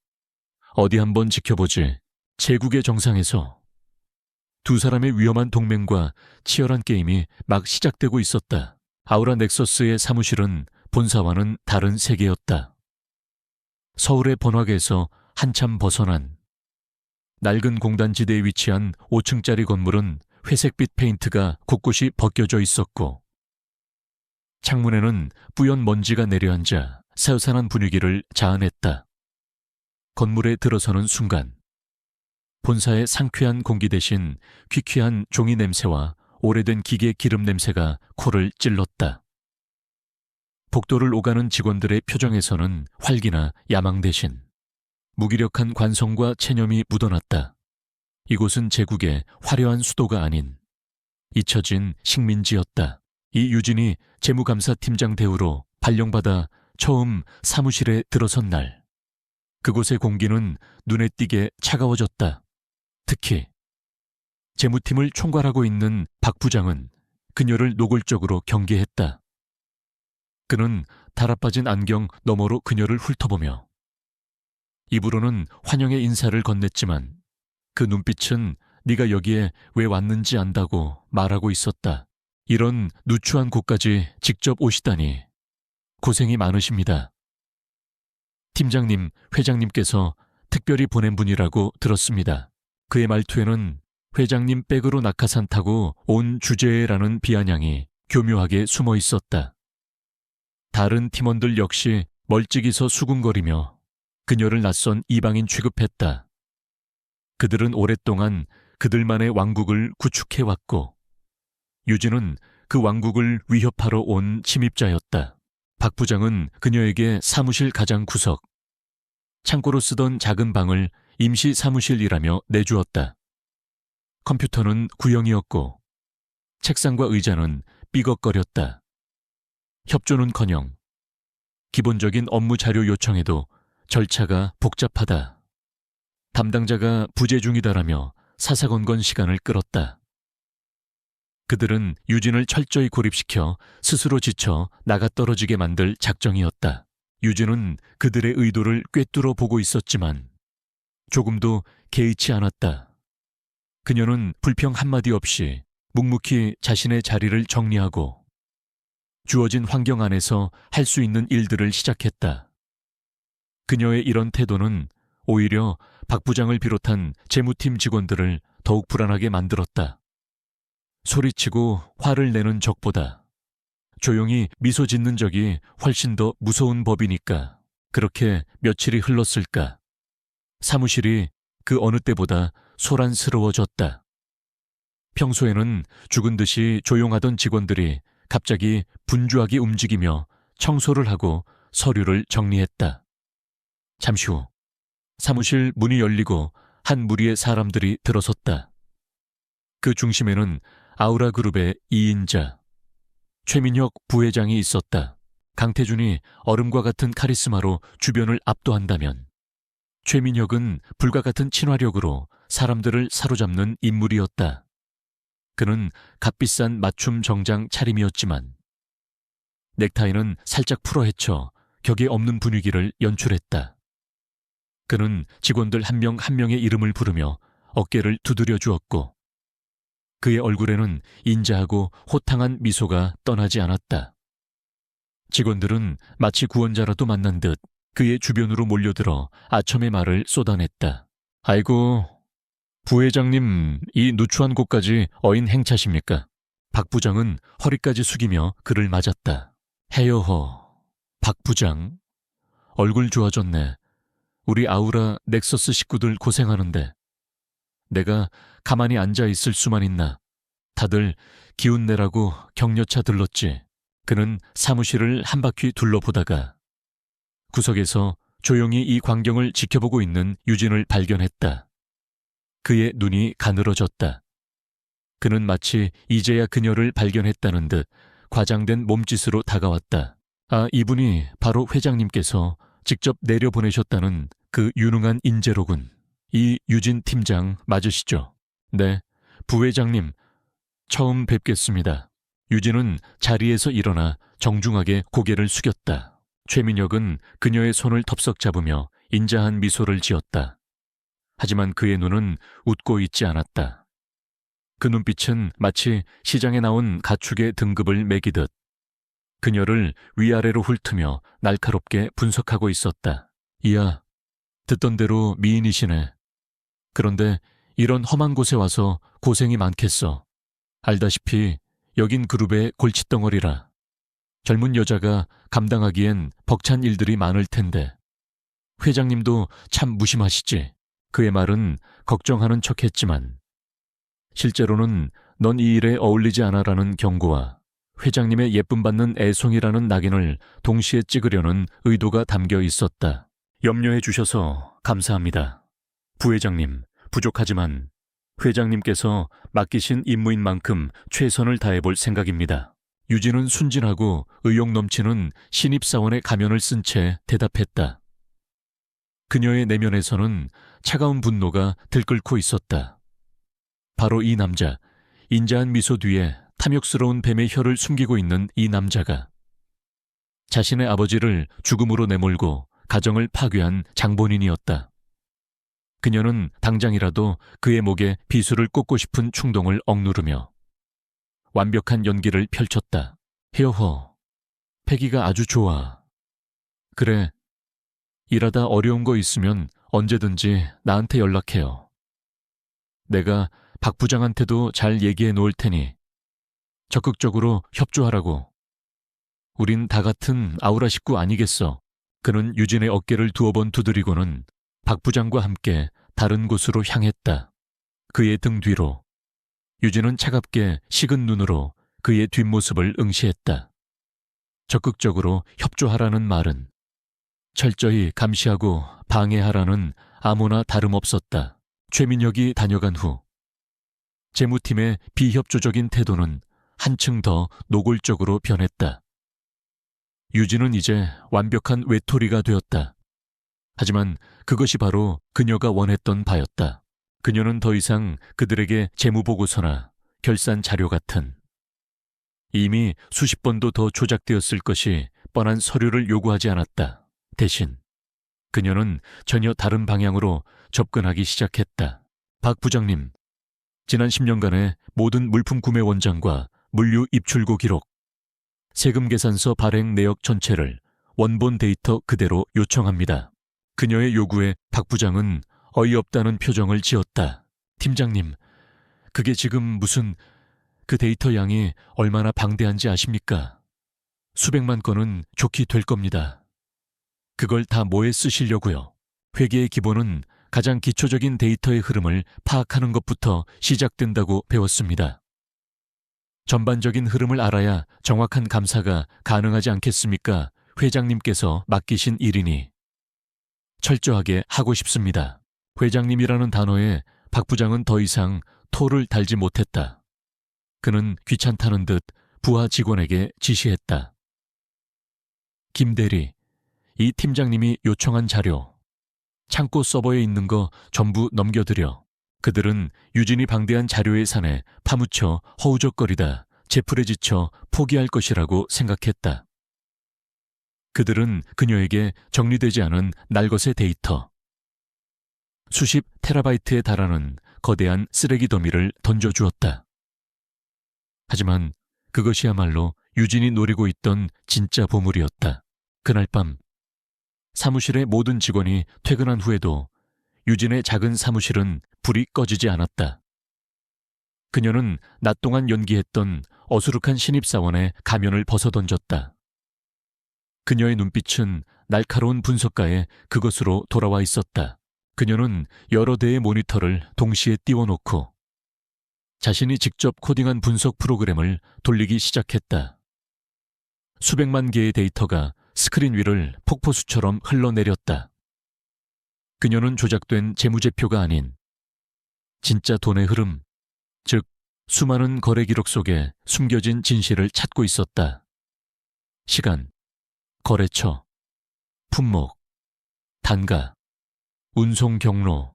어디 한번 지켜보지. 제국의 정상에서 두 사람의 위험한 동맹과 치열한 게임이 막 시작되고 있었다. 아우라 넥서스의 사무실은 본사와는 다른 세계였다. 서울의 번화가에서 한참 벗어난 낡은 공단지대에 위치한 5층짜리 건물은 회색빛 페인트가 곳곳이 벗겨져 있었고 창문에는 뿌연 먼지가 내려앉아 새어산한 분위기를 자아냈다. 건물에 들어서는 순간 본사의 상쾌한 공기 대신 퀴퀴한 종이 냄새와 오래된 기계 기름 냄새가 코를 찔렀다. 복도를 오가는 직원들의 표정에서는 활기나 야망 대신 무기력한 관성과 체념이 묻어났다. 이곳은 제국의 화려한 수도가 아닌 잊혀진 식민지였다. 이 유진이 재무감사팀장 대우로 발령받아 처음 사무실에 들어선 날, 그곳의 공기는 눈에 띄게 차가워졌다. 특히 재무팀을 총괄하고 있는 박 부장은 그녀를 노골적으로 경계했다. 그는 달아빠진 안경 너머로 그녀를 훑어보며 입으로는 환영의 인사를 건넸지만 그 눈빛은 네가 여기에 왜 왔는지 안다고 말하고 있었다. 이런 누추한 곳까지 직접 오시다니 고생이 많으십니다. 팀장님, 회장님께서 특별히 보낸 분이라고 들었습니다. 그의 말투에는 회장님 백으로 낙하산 타고 온 주제라는 비아냥이 교묘하게 숨어 있었다. 다른 팀원들 역시 멀찍이서 수군거리며 그녀를 낯선 이방인 취급했다. 그들은 오랫동안 그들만의 왕국을 구축해왔고 유진은 그 왕국을 위협하러 온 침입자였다. 박 부장은 그녀에게 사무실 가장 구석, 창고로 쓰던 작은 방을 임시 사무실이라며 내주었다. 컴퓨터는 구형이었고 책상과 의자는 삐걱거렸다. 협조는커녕 기본적인 업무 자료 요청에도 절차가 복잡하다. 담당자가 부재 중이다라며 사사건건 시간을 끌었다. 그들은 유진을 철저히 고립시켜 스스로 지쳐 나가떨어지게 만들 작정이었다. 유진은 그들의 의도를 꿰뚫어 보고 있었지만 조금도 개의치 않았다. 그녀는 불평 한마디 없이 묵묵히 자신의 자리를 정리하고 주어진 환경 안에서 할 수 있는 일들을 시작했다. 그녀의 이런 태도는 오히려 박 부장을 비롯한 재무팀 직원들을 더욱 불안하게 만들었다. 소리치고 화를 내는 적보다 조용히 미소 짓는 적이 훨씬 더 무서운 법이니까 그렇게 며칠이 흘렀을까. 사무실이 그 어느 때보다 소란스러워졌다. 평소에는 죽은 듯이 조용하던 직원들이 갑자기 분주하게 움직이며 청소를 하고 서류를 정리했다. 잠시 후 사무실 문이 열리고 한 무리의 사람들이 들어섰다. 그 중심에는 아우라그룹의 이인자, 최민혁 부회장이 있었다. 강태준이 얼음과 같은 카리스마로 주변을 압도한다면 최민혁은 불과 같은 친화력으로 사람들을 사로잡는 인물이었다. 그는 값비싼 맞춤 정장 차림이었지만 넥타이는 살짝 풀어헤쳐 격에 없는 분위기를 연출했다. 그는 직원들 한 명 한 명의 이름을 부르며 어깨를 두드려 주었고 그의 얼굴에는 인자하고 호탕한 미소가 떠나지 않았다. 직원들은 마치 구원자라도 만난 듯 그의 주변으로 몰려들어 아첨의 말을 쏟아냈다. 아이고, 부회장님 이 누추한 곳까지 어인 행차십니까? 박 부장은 허리까지 숙이며 그를 맞았다. 헤어허, 박 부장, 얼굴 좋아졌네. 우리 아우라 넥서스 식구들 고생하는데 내가 가만히 앉아있을 수만 있나. 다들 기운 내라고 격려차 들렀지. 그는 사무실을 한 바퀴 둘러보다가 구석에서 조용히 이 광경을 지켜보고 있는 유진을 발견했다. 그의 눈이 가늘어졌다. 그는 마치 이제야 그녀를 발견했다는 듯 과장된 몸짓으로 다가왔다. 아, 이분이 바로 회장님께서 직접 내려보내셨다는 그 유능한 인재로군. 이 유진 팀장 맞으시죠? 네, 부회장님, 처음 뵙겠습니다. 유진은 자리에서 일어나 정중하게 고개를 숙였다. 최민혁은 그녀의 손을 덥석 잡으며 인자한 미소를 지었다. 하지만 그의 눈은 웃고 있지 않았다. 그 눈빛은 마치 시장에 나온 가축의 등급을 매기듯 그녀를 위아래로 훑으며 날카롭게 분석하고 있었다. 이야, 듣던 대로 미인이시네. 그런데 이런 험한 곳에 와서 고생이 많겠어. 알다시피 여긴 그룹의 골칫덩어리라. 젊은 여자가 감당하기엔 벅찬 일들이 많을 텐데. 회장님도 참 무심하시지. 그의 말은 걱정하는 척했지만 실제로는 넌 이 일에 어울리지 않아라는 경고와 회장님의 예쁨 받는 애송이라는 낙인을 동시에 찍으려는 의도가 담겨 있었다. 염려해 주셔서 감사합니다. 부회장님, 부족하지만 회장님께서 맡기신 임무인 만큼 최선을 다해볼 생각입니다. 유진은 순진하고 의욕 넘치는 신입사원의 가면을 쓴 채 대답했다. 그녀의 내면에서는 차가운 분노가 들끓고 있었다. 바로 이 남자, 인자한 미소 뒤에 탐욕스러운 뱀의 혀를 숨기고 있는 이 남자가 자신의 아버지를 죽음으로 내몰고 가정을 파괴한 장본인이었다. 그녀는 당장이라도 그의 목에 비수를 꽂고 싶은 충동을 억누르며 완벽한 연기를 펼쳤다. 헤어허, 패기가 아주 좋아. 그래, 일하다 어려운 거 있으면 언제든지 나한테 연락해요. 내가 박 부장한테도 잘 얘기해 놓을 테니 적극적으로 협조하라고. 우린 다 같은 아우라 식구 아니겠어. 그는 유진의 어깨를 두어 번 두드리고는 박 부장과 함께 다른 곳으로 향했다. 그의 등 뒤로. 유진은 차갑게 식은 눈으로 그의 뒷모습을 응시했다. 적극적으로 협조하라는 말은 철저히 감시하고 방해하라는 아무나 다름없었다. 최민혁이 다녀간 후 재무팀의 비협조적인 태도는 한층 더 노골적으로 변했다. 유진은 이제 완벽한 외톨이가 되었다. 하지만 그것이 바로 그녀가 원했던 바였다. 그녀는 더 이상 그들에게 재무보고서나 결산 자료 같은 이미 수십 번도 더 조작되었을 것이 뻔한 서류를 요구하지 않았다. 대신 그녀는 전혀 다른 방향으로 접근하기 시작했다. 박 부장님, 지난 10년간의 모든 물품 구매 원장과 물류 입출고 기록, 세금 계산서 발행 내역 전체를 원본 데이터 그대로 요청합니다. 그녀의 요구에 박 부장은 어이없다는 표정을 지었다. 팀장님, 그게 지금 무슨 그 데이터 양이 얼마나 방대한지 아십니까? 수백만 건은 좋게 될 겁니다. 그걸 다 뭐에 쓰시려고요? 회계의 기본은 가장 기초적인 데이터의 흐름을 파악하는 것부터 시작된다고 배웠습니다. 전반적인 흐름을 알아야 정확한 감사가 가능하지 않겠습니까? 회장님께서 맡기신 일이니 철저하게 하고 싶습니다. 회장님이라는 단어에 박 부장은 더 이상 토를 달지 못했다. 그는 귀찮다는 듯 부하 직원에게 지시했다. 김 대리, 이 팀장님이 요청한 자료, 창고 서버에 있는 거 전부 넘겨드려. 그들은 유진이 방대한 자료의 산에 파묻혀 허우적거리다 제풀에 지쳐 포기할 것이라고 생각했다. 그들은 그녀에게 정리되지 않은 날것의 데이터, 수십 테라바이트에 달하는 거대한 쓰레기 더미를 던져주었다. 하지만 그것이야말로 유진이 노리고 있던 진짜 보물이었다. 그날 밤 사무실의 모든 직원이 퇴근한 후에도 유진의 작은 사무실은 불이 꺼지지 않았다. 그녀는 낮 동안 연기했던 어수룩한 신입사원의 가면을 벗어던졌다. 그녀의 눈빛은 날카로운 분석가의 그것으로 돌아와 있었다. 그녀는 여러 대의 모니터를 동시에 띄워놓고 자신이 직접 코딩한 분석 프로그램을 돌리기 시작했다. 수백만 개의 데이터가 스크린 위를 폭포수처럼 흘러내렸다. 그녀는 조작된 재무제표가 아닌 진짜 돈의 흐름, 즉 수많은 거래 기록 속에 숨겨진 진실을 찾고 있었다. 시간, 거래처, 품목, 단가, 운송 경로,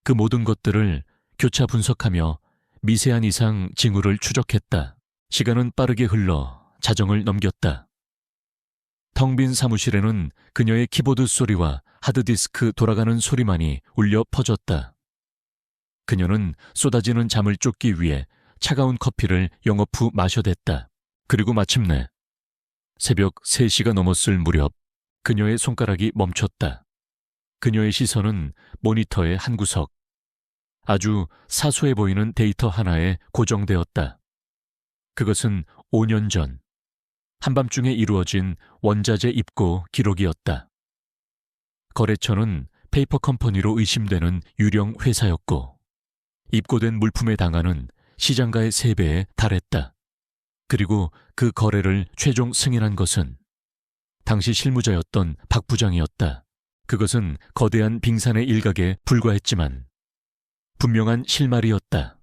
그 모든 것들을 교차 분석하며 미세한 이상 징후를 추적했다. 시간은 빠르게 흘러 자정을 넘겼다. 텅 빈 사무실에는 그녀의 키보드 소리와 하드디스크 돌아가는 소리만이 울려 퍼졌다. 그녀는 쏟아지는 잠을 쫓기 위해 차가운 커피를 영업 후 마셔댔다. 그리고 마침내 새벽 3시가 넘었을 무렵 그녀의 손가락이 멈췄다. 그녀의 시선은 모니터의 한 구석, 아주 사소해 보이는 데이터 하나에 고정되었다. 그것은 5년 전 한밤중에 이루어진 원자재 입고 기록이었다. 거래처는 페이퍼 컴퍼니로 의심되는 유령 회사였고 입고된 물품의 당한은 시장가의 3배에 달했다. 그리고 그 거래를 최종 승인한 것은 당시 실무자였던 박 부장이었다. 그것은 거대한 빙산의 일각에 불과했지만 분명한 실마리였다.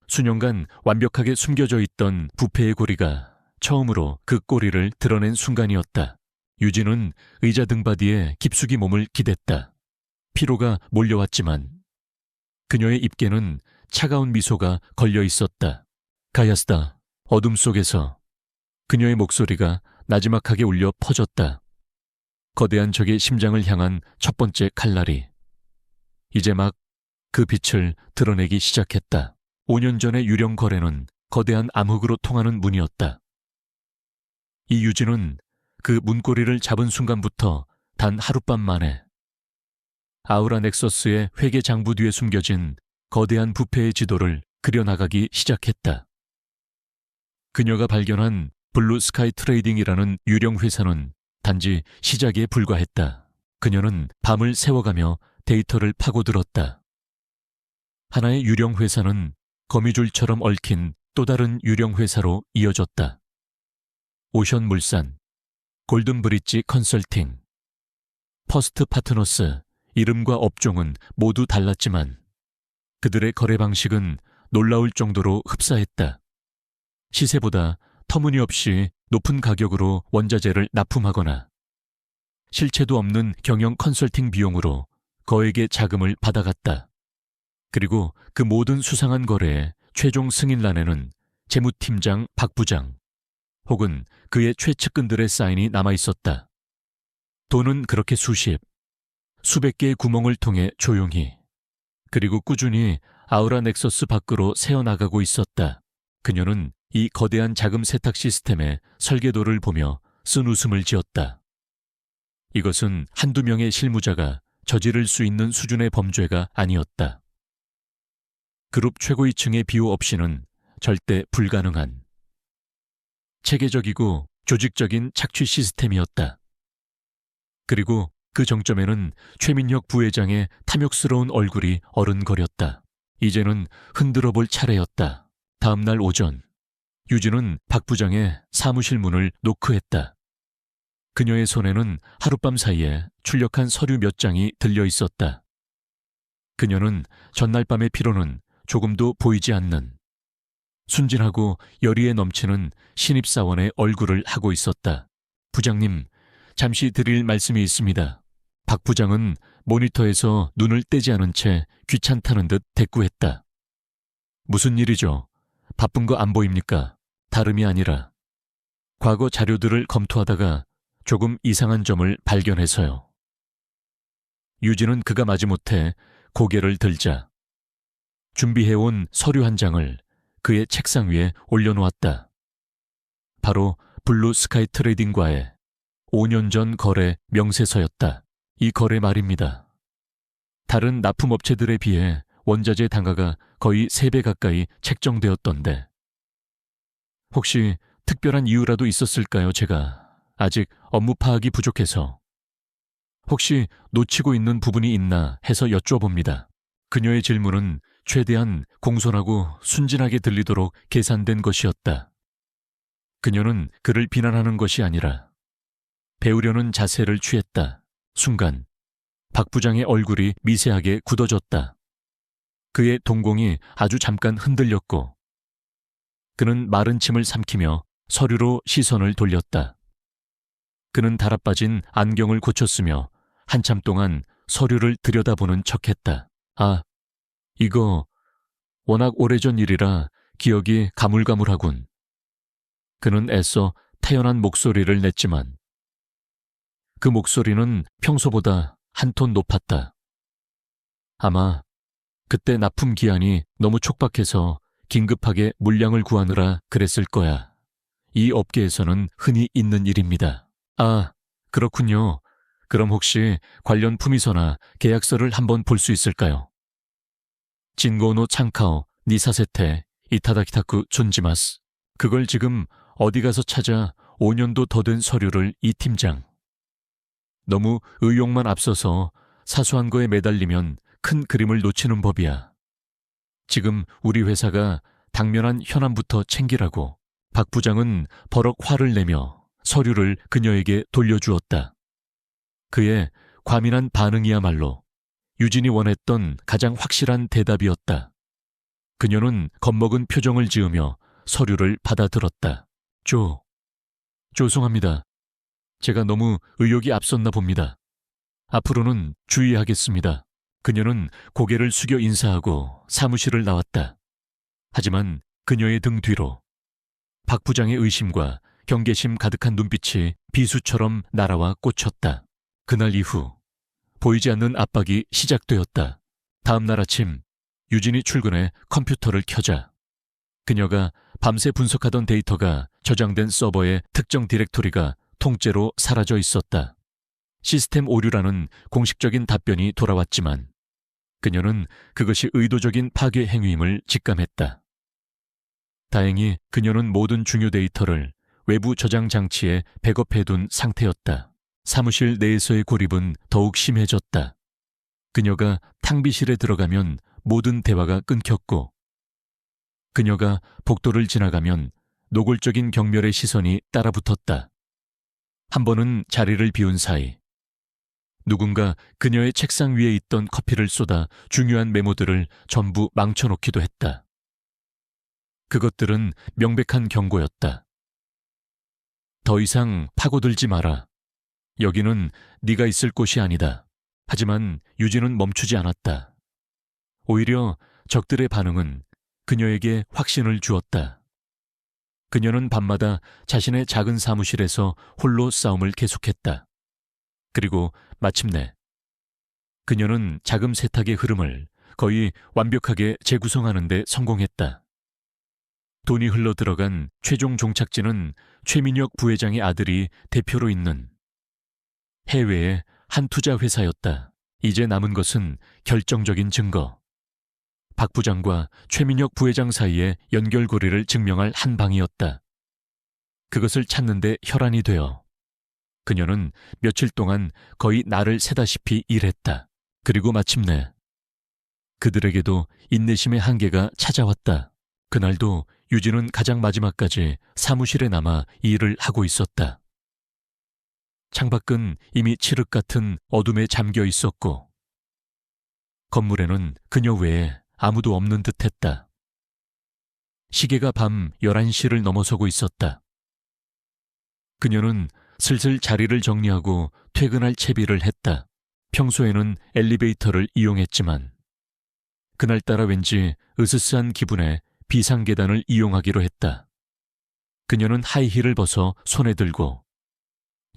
수년간 완벽하게 숨겨져 있던 부패의 고리가 처음으로 그 꼬리를 드러낸 순간이었다. 유진은 의자 등받이에 깊숙이 몸을 기댔다. 피로가 몰려왔지만 그녀의 입계는 차가운 미소가 걸려 있었다. 가야스다. 어둠 속에서 그녀의 목소리가 나지막하게 울려 퍼졌다. 거대한 적의 심장을 향한 첫 번째 칼날이 이제 막 그 빛을 드러내기 시작했다. 5년 전의 유령 거래는 거대한 암흑으로 통하는 문이었다. 이 유진은 그 문고리를 잡은 순간부터 단 하룻밤 만에 아우라 넥서스의 회계 장부 뒤에 숨겨진 거대한 부패의 지도를 그려나가기 시작했다. 그녀가 발견한 블루 스카이 트레이딩이라는 유령 회사는 단지 시작에 불과했다. 그녀는 밤을 새워가며 데이터를 파고들었다. 하나의 유령 회사는 거미줄처럼 얽힌 또 다른 유령 회사로 이어졌다. 오션물산, 골든브릿지 컨설팅, 퍼스트 파트너스, 이름과 업종은 모두 달랐지만 그들의 거래 방식은 놀라울 정도로 흡사했다. 시세보다 터무니없이 높은 가격으로 원자재를 납품하거나 실체도 없는 경영 컨설팅 비용으로 거액의 자금을 받아갔다. 그리고 그 모든 수상한 거래의 최종 승인란에는 재무팀장 박 부장 혹은 그의 최측근들의 사인이 남아있었다. 돈은 그렇게 수백 개의 구멍을 통해 조용히 그리고 꾸준히 아우라 넥서스 밖으로 새어나가고 있었다. 그녀는 이 거대한 자금 세탁 시스템의 설계도를 보며 쓴 웃음을 지었다. 이것은 한두 명의 실무자가 저지를 수 있는 수준의 범죄가 아니었다. 그룹 최고위층의 비호 없이는 절대 불가능한 체계적이고 조직적인 착취 시스템이었다. 그리고 그 정점에는 최민혁 부회장의 탐욕스러운 얼굴이 어른거렸다. 이제는 흔들어 볼 차례였다. 다음 날 오전, 유진은 박 부장의 사무실 문을 노크했다. 그녀의 손에는 하룻밤 사이에 출력한 서류 몇 장이 들려 있었다. 그녀는 전날 밤의 피로는 조금도 보이지 않는 순진하고 열의에 넘치는 신입사원의 얼굴을 하고 있었다. 부장님, 잠시 드릴 말씀이 있습니다. 박 부장은 모니터에서 눈을 떼지 않은 채 귀찮다는 듯 대꾸했다. 무슨 일이죠? 바쁜 거 안 보입니까? 다름이 아니라 과거 자료들을 검토하다가 조금 이상한 점을 발견해서요. 유진은 그가 마지못해 고개를 들자 준비해온 서류 한 장을 그의 책상 위에 올려놓았다. 바로 블루 스카이 트레이딩과의 5년 전 거래 명세서였다. 이 거래 말입니다. 다른 납품업체들에 비해 원자재 단가가 거의 3배 가까이 책정되었던데 혹시 특별한 이유라도 있었을까요? 제가 아직 업무 파악이 부족해서 혹시 놓치고 있는 부분이 있나 해서 여쭤봅니다. 그녀의 질문은 최대한 공손하고 순진하게 들리도록 계산된 것이었다. 그녀는 그를 비난하는 것이 아니라 배우려는 자세를 취했다. 순간 박 부장의 얼굴이 미세하게 굳어졌다. 그의 동공이 아주 잠깐 흔들렸고 그는 마른 침을 삼키며 서류로 시선을 돌렸다. 그는 달아빠진 안경을 고쳤으며 한참 동안 서류를 들여다보는 척했다. 아, 이거 워낙 오래전 일이라 기억이 가물가물하군. 그는 애써 태연한 목소리를 냈지만 그 목소리는 평소보다 한 톤 높았다. 아마 그때 납품 기한이 너무 촉박해서 긴급하게 물량을 구하느라 그랬을 거야. 이 업계에서는 흔히 있는 일입니다. 아, 그렇군요. 그럼 혹시 관련 품위서나 계약서를 한번 볼 수 있을까요? 진고노 창카오 니사세테 이타다키타쿠 존지마스. 그걸 지금 어디 가서 찾아 5년도 더 된 서류를 이 팀장. 너무 의욕만 앞서서 사소한 거에 매달리면 큰 그림을 놓치는 법이야. 지금 우리 회사가 당면한 현안부터 챙기라고. 박 부장은 버럭 화를 내며 서류를 그녀에게 돌려주었다. 그의 과민한 반응이야말로 유진이 원했던 가장 확실한 대답이었다. 그녀는 겁먹은 표정을 지으며 서류를 받아들었다. 죄송합니다. 제가 너무 의욕이 앞섰나 봅니다. 앞으로는 주의하겠습니다. 그녀는 고개를 숙여 인사하고 사무실을 나왔다. 하지만 그녀의 등 뒤로 박 부장의 의심과 경계심 가득한 눈빛이 비수처럼 날아와 꽂혔다. 그날 이후 보이지 않는 압박이 시작되었다. 다음 날 아침 유진이 출근해 컴퓨터를 켜자 그녀가 밤새 분석하던 데이터가 저장된 서버의 특정 디렉토리가 통째로 사라져 있었다. 시스템 오류라는 공식적인 답변이 돌아왔지만 그녀는 그것이 의도적인 파괴 행위임을 직감했다. 다행히 그녀는 모든 중요 데이터를 외부 저장 장치에 백업해둔 상태였다. 사무실 내에서의 고립은 더욱 심해졌다. 그녀가 탕비실에 들어가면 모든 대화가 끊겼고 그녀가 복도를 지나가면 노골적인 경멸의 시선이 따라붙었다. 한 번은 자리를 비운 사이 누군가 그녀의 책상 위에 있던 커피를 쏟아 중요한 메모들을 전부 망쳐놓기도 했다. 그것들은 명백한 경고였다. 더 이상 파고들지 마라. 여기는 네가 있을 곳이 아니다. 하지만 유진은 멈추지 않았다. 오히려 적들의 반응은 그녀에게 확신을 주었다. 그녀는 밤마다 자신의 작은 사무실에서 홀로 싸움을 계속했다. 그리고 마침내 그녀는 자금 세탁의 흐름을 거의 완벽하게 재구성하는 데 성공했다. 돈이 흘러들어간 최종 종착지는 최민혁 부회장의 아들이 대표로 있는 해외의 한 투자 회사였다. 이제 남은 것은 결정적인 증거. 박 부장과 최민혁 부회장 사이의 연결고리를 증명할 한 방이었다. 그것을 찾는 데 혈안이 되어 그녀는 며칠 동안 거의 날을 새다시피 일했다. 그리고 마침내 그들에게도 인내심의 한계가 찾아왔다. 그날도 유진은 가장 마지막까지 사무실에 남아 일을 하고 있었다. 창밖은 이미 칠흑 같은 어둠에 잠겨 있었고 건물에는 그녀 외에 아무도 없는 듯했다. 시계가 밤 11시를 넘어서고 있었다. 그녀는 슬슬 자리를 정리하고 퇴근할 채비를 했다. 평소에는 엘리베이터를 이용했지만 그날따라 왠지 으스스한 기분에 비상계단을 이용하기로 했다. 그녀는 하이힐을 벗어 손에 들고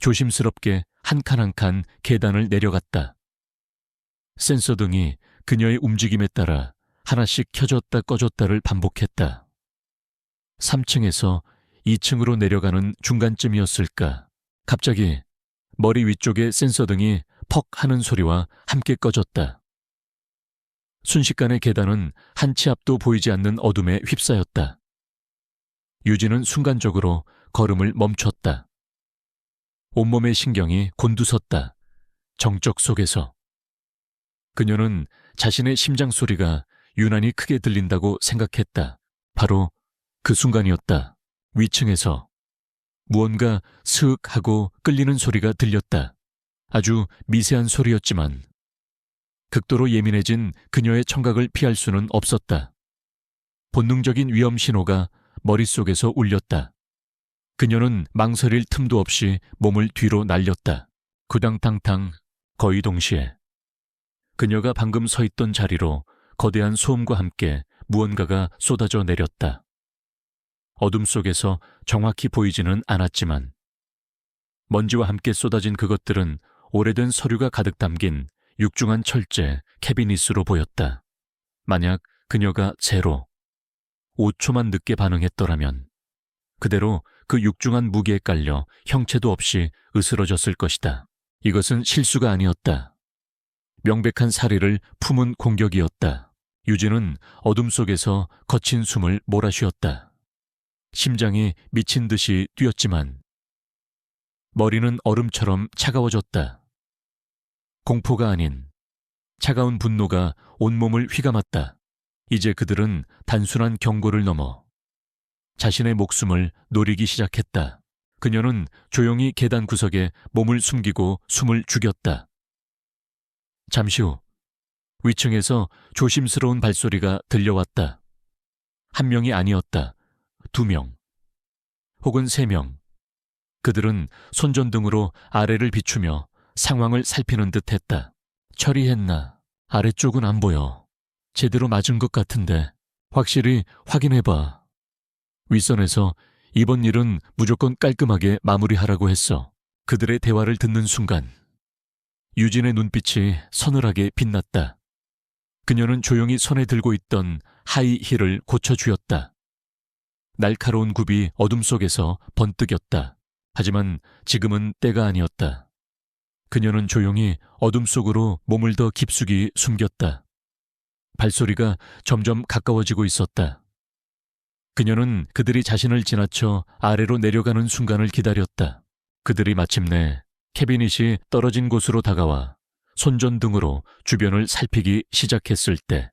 조심스럽게 한 칸 한 칸 계단을 내려갔다. 센서 등이 그녀의 움직임에 따라 하나씩 켜졌다 꺼졌다를 반복했다. 3층에서 2층으로 내려가는 중간쯤이었을까. 갑자기 머리 위쪽의 센서 등이 퍽 하는 소리와 함께 꺼졌다. 순식간에 계단은 한 치 앞도 보이지 않는 어둠에 휩싸였다. 유진은 순간적으로 걸음을 멈췄다. 온몸의 신경이 곤두섰다. 정적 속에서. 그녀는 자신의 심장 소리가 유난히 크게 들린다고 생각했다. 바로 그 순간이었다. 위층에서 무언가 스윽 하고 끌리는 소리가 들렸다. 아주 미세한 소리였지만 극도로 예민해진 그녀의 청각을 피할 수는 없었다. 본능적인 위험 신호가 머릿속에서 울렸다. 그녀는 망설일 틈도 없이 몸을 뒤로 날렸다. 구당탕탕 거의 동시에 그녀가 방금 서 있던 자리로 거대한 소음과 함께 무언가가 쏟아져 내렸다. 어둠 속에서 정확히 보이지는 않았지만 먼지와 함께 쏟아진 그것들은 오래된 서류가 가득 담긴 육중한 철제 캐비닛으로 보였다. 만약 그녀가 5초만 늦게 반응했더라면 그대로 그 육중한 무게에 깔려 형체도 없이 으스러졌을 것이다. 이것은 실수가 아니었다. 명백한 살해를 품은 공격이었다. 유진은 어둠 속에서 거친 숨을 몰아쉬었다. 심장이 미친 듯이 뛰었지만 머리는 얼음처럼 차가워졌다. 공포가 아닌 차가운 분노가 온몸을 휘감았다. 이제 그들은 단순한 경고를 넘어 자신의 목숨을 노리기 시작했다. 그녀는 조용히 계단 구석에 몸을 숨기고 숨을 죽였다. 잠시 후 위층에서 조심스러운 발소리가 들려왔다. 한 명이 아니었다. 2명 혹은 3명. 그들은 손전등으로 아래를 비추며 상황을 살피는 듯했다. 처리했나? 아래쪽은 안 보여. 제대로 맞은 것 같은데 확실히 확인해봐. 윗선에서 이번 일은 무조건 깔끔하게 마무리하라고 했어. 그들의 대화를 듣는 순간 유진의 눈빛이 서늘하게 빛났다. 그녀는 조용히 손에 들고 있던 하이힐을 고쳐주었다. 날카로운 굽이 어둠 속에서 번뜩였다. 하지만 지금은 때가 아니었다. 그녀는 조용히 어둠 속으로 몸을 더 깊숙이 숨겼다. 발소리가 점점 가까워지고 있었다. 그녀는 그들이 자신을 지나쳐 아래로 내려가는 순간을 기다렸다. 그들이 마침내 캐비닛이 떨어진 곳으로 다가와 손전등으로 주변을 살피기 시작했을 때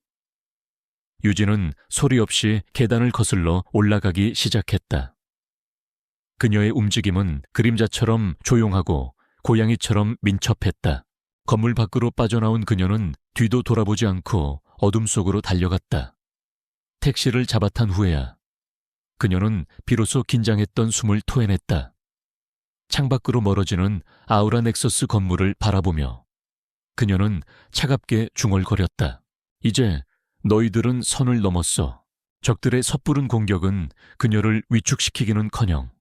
유진은 소리 없이 계단을 거슬러 올라가기 시작했다. 그녀의 움직임은 그림자처럼 조용하고 고양이처럼 민첩했다. 건물 밖으로 빠져나온 그녀는 뒤도 돌아보지 않고 어둠 속으로 달려갔다. 택시를 잡아탄 후에야 그녀는 비로소 긴장했던 숨을 토해냈다. 창밖으로 멀어지는 아우라 넥서스 건물을 바라보며 그녀는 차갑게 중얼거렸다. 이제 너희들은 선을 넘었어. 적들의 섣부른 공격은 그녀를 위축시키기는커녕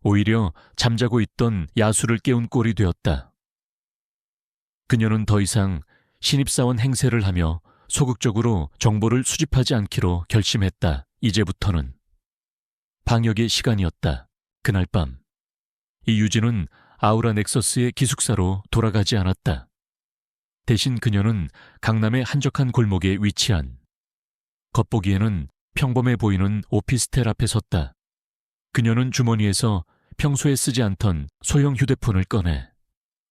오히려 잠자고 있던 야수를 깨운 꼴이 되었다. 그녀는 더 이상 신입사원 행세를 하며 소극적으로 정보를 수집하지 않기로 결심했다. 이제부터는 방역의 시간이었다. 그날 밤 이 유진은 아우라 넥서스의 기숙사로 돌아가지 않았다. 대신 그녀는 강남의 한적한 골목에 위치한 겉보기에는 평범해 보이는 오피스텔 앞에 섰다. 그녀는 주머니에서 평소에 쓰지 않던 소형 휴대폰을 꺼내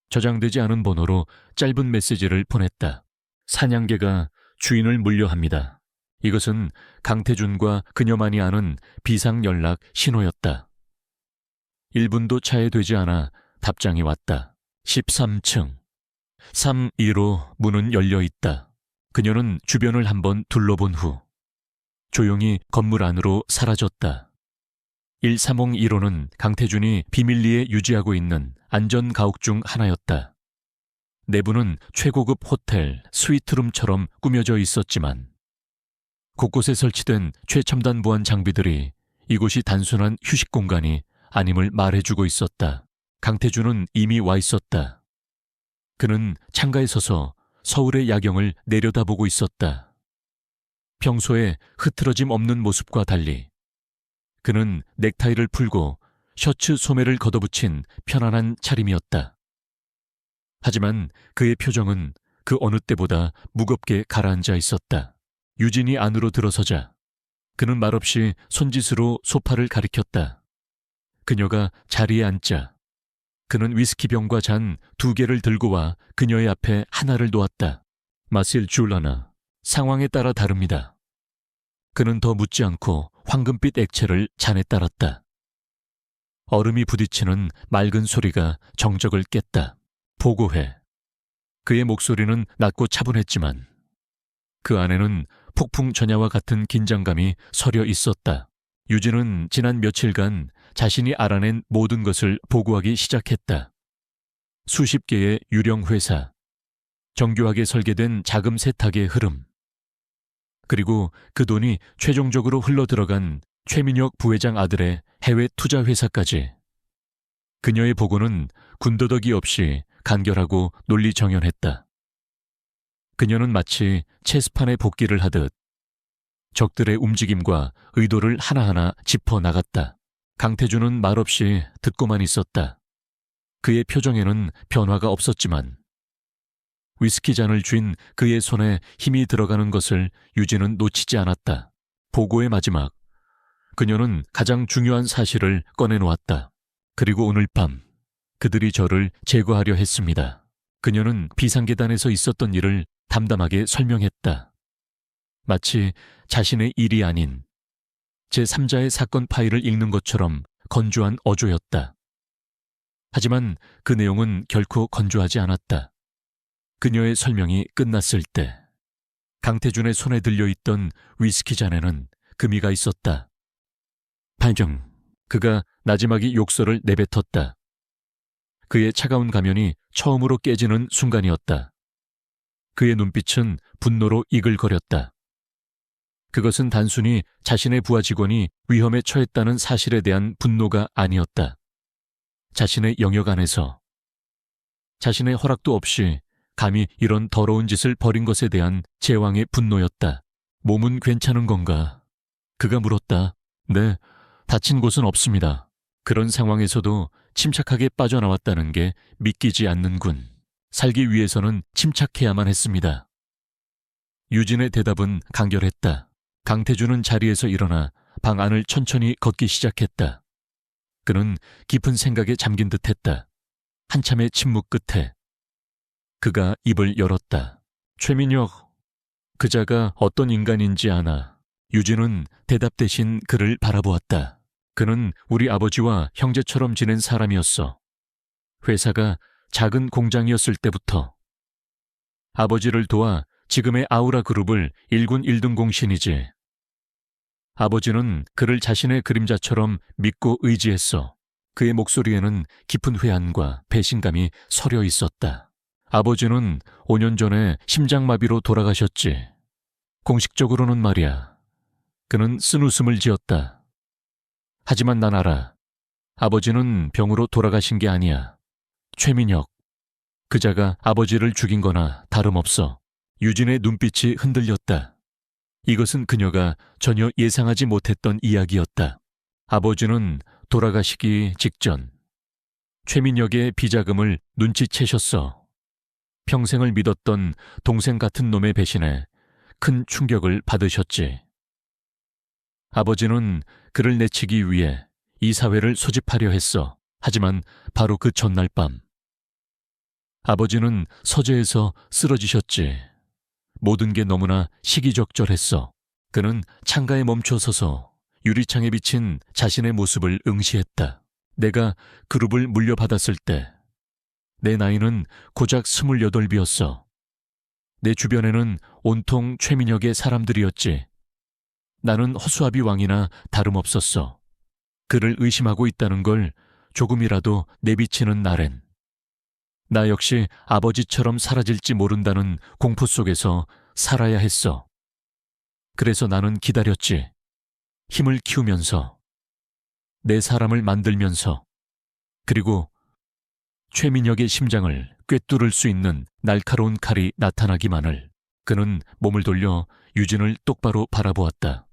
저장되지 않은 번호로 짧은 메시지를 보냈다. 사냥개가 주인을 물려합니다. 이것은 강태준과 그녀만이 아는 비상연락 신호였다. 1분도 차에 되지 않아 답장이 왔다. 13층. 3-2로 문은 열려 있다. 그녀는 주변을 한번 둘러본 후 조용히 건물 안으로 사라졌다. 1302로는 강태준이 비밀리에 유지하고 있는 안전가옥 중 하나였다. 내부는 최고급 호텔, 스위트룸처럼 꾸며져 있었지만 곳곳에 설치된 최첨단 보안 장비들이 이곳이 단순한 휴식 공간이 아님을 말해주고 있었다. 강태준은 이미 와 있었다. 그는 창가에 서서 서울의 야경을 내려다보고 있었다. 평소에 흐트러짐 없는 모습과 달리 그는 넥타이를 풀고 셔츠 소매를 걷어붙인 편안한 차림이었다. 하지만 그의 표정은 그 어느 때보다 무겁게 가라앉아 있었다. 유진이 안으로 들어서자 그는 말없이 손짓으로 소파를 가리켰다. 그녀가 자리에 앉자 그는 위스키병과 잔 2개를 들고 와 그녀의 앞에 하나를 놓았다. 마실 줄라나, 상황에 따라 다릅니다. 그는 더 묻지 않고 황금빛 액체를 잔에 따랐다. 얼음이 부딪히는 맑은 소리가 정적을 깼다. 보고해. 그의 목소리는 낮고 차분했지만 그 안에는 폭풍 전야와 같은 긴장감이 서려 있었다. 유진은 지난 며칠간 자신이 알아낸 모든 것을 보고하기 시작했다. 수십 개의 유령 회사, 정교하게 설계된 자금 세탁의 흐름, 그리고 그 돈이 최종적으로 흘러들어간 최민혁 부회장 아들의 해외 투자 회사까지. 그녀의 보고는 군더더기 없이 간결하고 논리정연했다. 그녀는 마치 체스판에 복기를 하듯 적들의 움직임과 의도를 하나하나 짚어나갔다. 강태준은 말없이 듣고만 있었다. 그의 표정에는 변화가 없었지만 위스키 잔을 쥔 그의 손에 힘이 들어가는 것을 유진은 놓치지 않았다. 보고의 마지막, 그녀는 가장 중요한 사실을 꺼내놓았다. 그리고 오늘 밤 그들이 저를 제거하려 했습니다. 그녀는 비상계단에서 있었던 일을 담담하게 설명했다. 마치 자신의 일이 아닌 제3자의 사건 파일을 읽는 것처럼 건조한 어조였다. 하지만 그 내용은 결코 건조하지 않았다. 그녀의 설명이 끝났을 때 강태준의 손에 들려있던 위스키 잔에는 금이가 있었다. 반정, 그가 나지막이 욕설을 내뱉었다. 그의 차가운 가면이 처음으로 깨지는 순간이었다. 그의 눈빛은 분노로 이글거렸다. 그것은 단순히 자신의 부하 직원이 위험에 처했다는 사실에 대한 분노가 아니었다. 자신의 영역 안에서 자신의 허락도 없이 감히 이런 더러운 짓을 벌인 것에 대한 제왕의 분노였다. 몸은 괜찮은 건가? 그가 물었다. 네, 다친 곳은 없습니다. 그런 상황에서도 침착하게 빠져나왔다는 게 믿기지 않는군. 살기 위해서는 침착해야만 했습니다. 유진의 대답은 간결했다. 강태준은 자리에서 일어나 방 안을 천천히 걷기 시작했다. 그는 깊은 생각에 잠긴 듯했다. 한참의 침묵 끝에 그가 입을 열었다. 최민혁, 그자가 어떤 인간인지 아나. 유진은 대답 대신 그를 바라보았다. 그는 우리 아버지와 형제처럼 지낸 사람이었어. 회사가 작은 공장이었을 때부터. 아버지를 도와 지금의 아우라 그룹을 1군 1등 공신이지. 아버지는 그를 자신의 그림자처럼 믿고 의지했어. 그의 목소리에는 깊은 회한과 배신감이 서려 있었다. 아버지는 5년 전에 심장마비로 돌아가셨지. 공식적으로는 말이야. 그는 쓴웃음을 지었다. 하지만 난 알아. 아버지는 병으로 돌아가신 게 아니야. 최민혁, 그자가 아버지를 죽인 거나 다름없어. 유진의 눈빛이 흔들렸다. 이것은 그녀가 전혀 예상하지 못했던 이야기였다. 아버지는 돌아가시기 직전 최민혁의 비자금을 눈치채셨어. 평생을 믿었던 동생 같은 놈의 배신에 큰 충격을 받으셨지. 아버지는 그를 내치기 위해 이 사회를 소집하려 했어. 하지만 바로 그 전날 밤 아버지는 서재에서 쓰러지셨지. 모든 게 너무나 시기적절했어. 그는 창가에 멈춰 서서 유리창에 비친 자신의 모습을 응시했다. 내가 그룹을 물려받았을 때 내 나이는 고작 28이었어. 내 주변에는 온통 최민혁의 사람들이었지. 나는 허수아비 왕이나 다름없었어. 그를 의심하고 있다는 걸 조금이라도 내비치는 날엔 나 역시 아버지처럼 사라질지 모른다는 공포 속에서 살아야 했어. 그래서 나는 기다렸지. 힘을 키우면서, 내 사람을 만들면서, 그리고 최민혁의 심장을 꿰뚫을 수 있는 날카로운 칼이 나타나기만을. 그는 몸을 돌려 유진을 똑바로 바라보았다.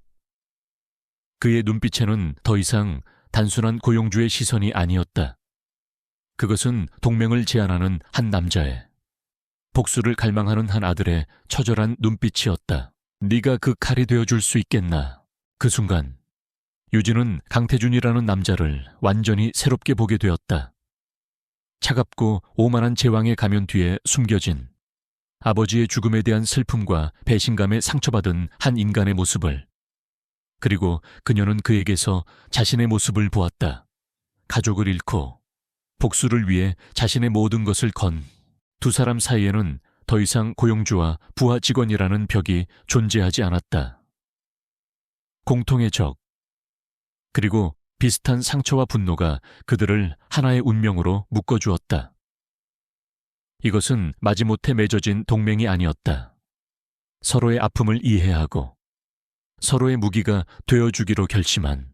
그의 눈빛에는 더 이상 단순한 고용주의 시선이 아니었다. 그것은 동맹을 제안하는 한 남자의, 복수를 갈망하는 한 아들의 처절한 눈빛이었다. 네가 그 칼이 되어줄 수 있겠나? 그 순간 유진은 강태준이라는 남자를 완전히 새롭게 보게 되었다. 차갑고 오만한 제왕의 가면 뒤에 숨겨진 아버지의 죽음에 대한 슬픔과 배신감에 상처받은 한 인간의 모습을. 그리고 그녀는 그에게서 자신의 모습을 보았다. 가족을 잃고 복수를 위해 자신의 모든 것을 건 두 사람 사이에는 더 이상 고용주와 부하 직원이라는 벽이 존재하지 않았다. 공통의 적, 그리고 비슷한 상처와 분노가 그들을 하나의 운명으로 묶어주었다. 이것은 마지못해 맺어진 동맹이 아니었다. 서로의 아픔을 이해하고 서로의 무기가 되어주기로 결심한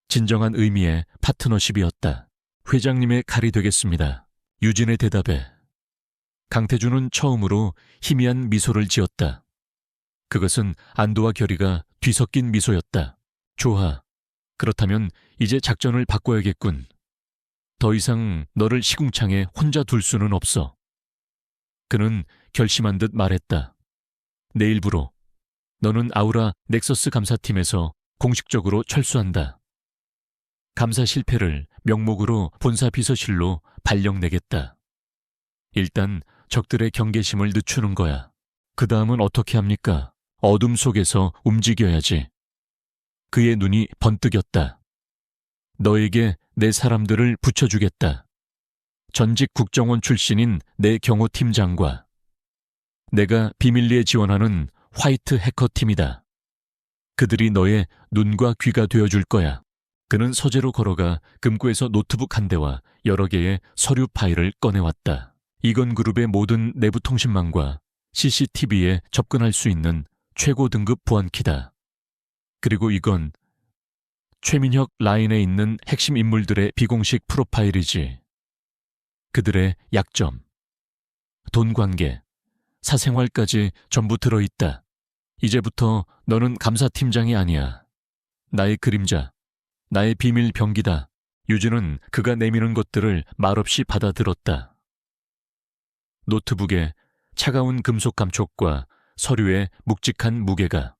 진정한 의미의 파트너십이었다. 회장님의 칼이 되겠습니다. 유진의 대답에 강태준은 처음으로 희미한 미소를 지었다. 그것은 안도와 결의가 뒤섞인 미소였다. 좋아. 그렇다면 이제 작전을 바꿔야겠군. 더 이상 너를 시궁창에 혼자 둘 수는 없어. 그는 결심한 듯 말했다. 내일부로 너는 아우라 넥서스 감사팀에서 공식적으로 철수한다. 감사 실패를 명목으로 본사 비서실로 발령내겠다. 일단 적들의 경계심을 늦추는 거야. 그 다음은 어떻게 합니까? 어둠 속에서 움직여야지. 그의 눈이 번뜩였다. 너에게 내 사람들을 붙여주겠다. 전직 국정원 출신인 내 경호팀장과 내가 비밀리에 지원하는 화이트 해커팀이다. 그들이 너의 눈과 귀가 되어줄 거야. 그는 서재로 걸어가 금고에서 노트북 한 대와 여러 개의 서류 파일을 꺼내왔다. 이건 그룹의 모든 내부 통신망과 CCTV에 접근할 수 있는 최고 등급 보안키다. 그리고 이건 최민혁 라인에 있는 핵심 인물들의 비공식 프로파일이지. 그들의 약점, 돈 관계, 사생활까지 전부 들어있다. 이제부터 너는 감사팀장이 아니야. 나의 그림자, 나의 비밀 병기다. 유진은 그가 내미는 것들을 말없이 받아들었다. 노트북에 차가운 금속 감촉과 서류의 묵직한 무게가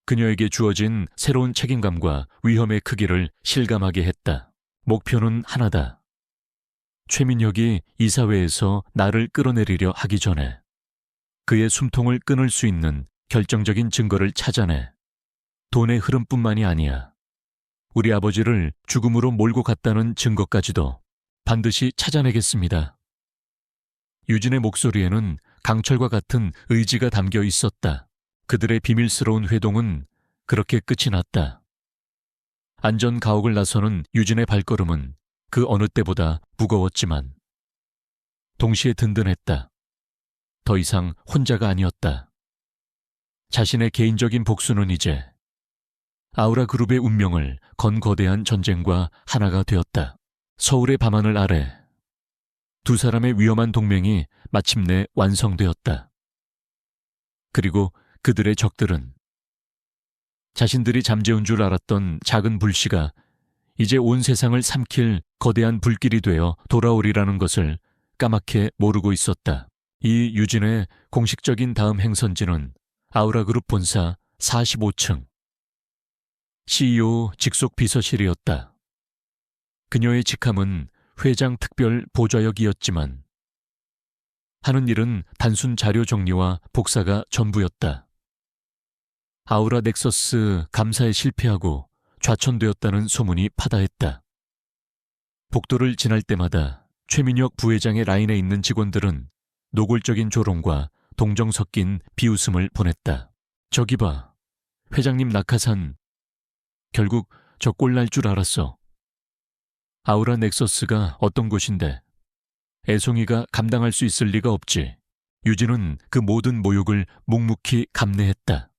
그녀에게 주어진 새로운 책임감과 위험의 크기를 실감하게 했다. 목표는 하나다. 최민혁이 이사회에서 나를 끌어내리려 하기 전에 그의 숨통을 끊을 수 있는 결정적인 증거를 찾아내. 돈의 흐름뿐만이 아니야. 우리 아버지를 죽음으로 몰고 갔다는 증거까지도 반드시 찾아내겠습니다. 유진의 목소리에는 강철과 같은 의지가 담겨 있었다. 그들의 비밀스러운 회동은 그렇게 끝이 났다. 안전 가옥을 나서는 유진의 발걸음은 그 어느 때보다 무거웠지만 동시에 든든했다. 더 이상 혼자가 아니었다. 자신의 개인적인 복수는 이제 아우라 그룹의 운명을 건 거대한 전쟁과 하나가 되었다. 서울의 밤하늘 아래 두 사람의 위험한 동맹이 마침내 완성되었다. 그리고 그들의 적들은 자신들이 잠재운 줄 알았던 작은 불씨가 이제 온 세상을 삼킬 거대한 불길이 되어 돌아오리라는 것을 까맣게 모르고 있었다. 이 유진의 공식적인 다음 행선지는 아우라그룹 본사 45층 CEO 직속 비서실이었다. 그녀의 직함은 회장 특별 보좌역이었지만 하는 일은 단순 자료 정리와 복사가 전부였다. 아우라 넥서스 감사에 실패하고 좌천되었다는 소문이 파다했다. 복도를 지날 때마다 최민혁 부회장의 라인에 있는 직원들은 노골적인 조롱과 동정 섞인 비웃음을 보냈다. 저기 봐, 회장님 낙하산. 결국 저 꼴 날 줄 알았어. 아우라 넥서스가 어떤 곳인데 애송이가 감당할 수 있을 리가 없지. 유진은 그 모든 모욕을 묵묵히 감내했다.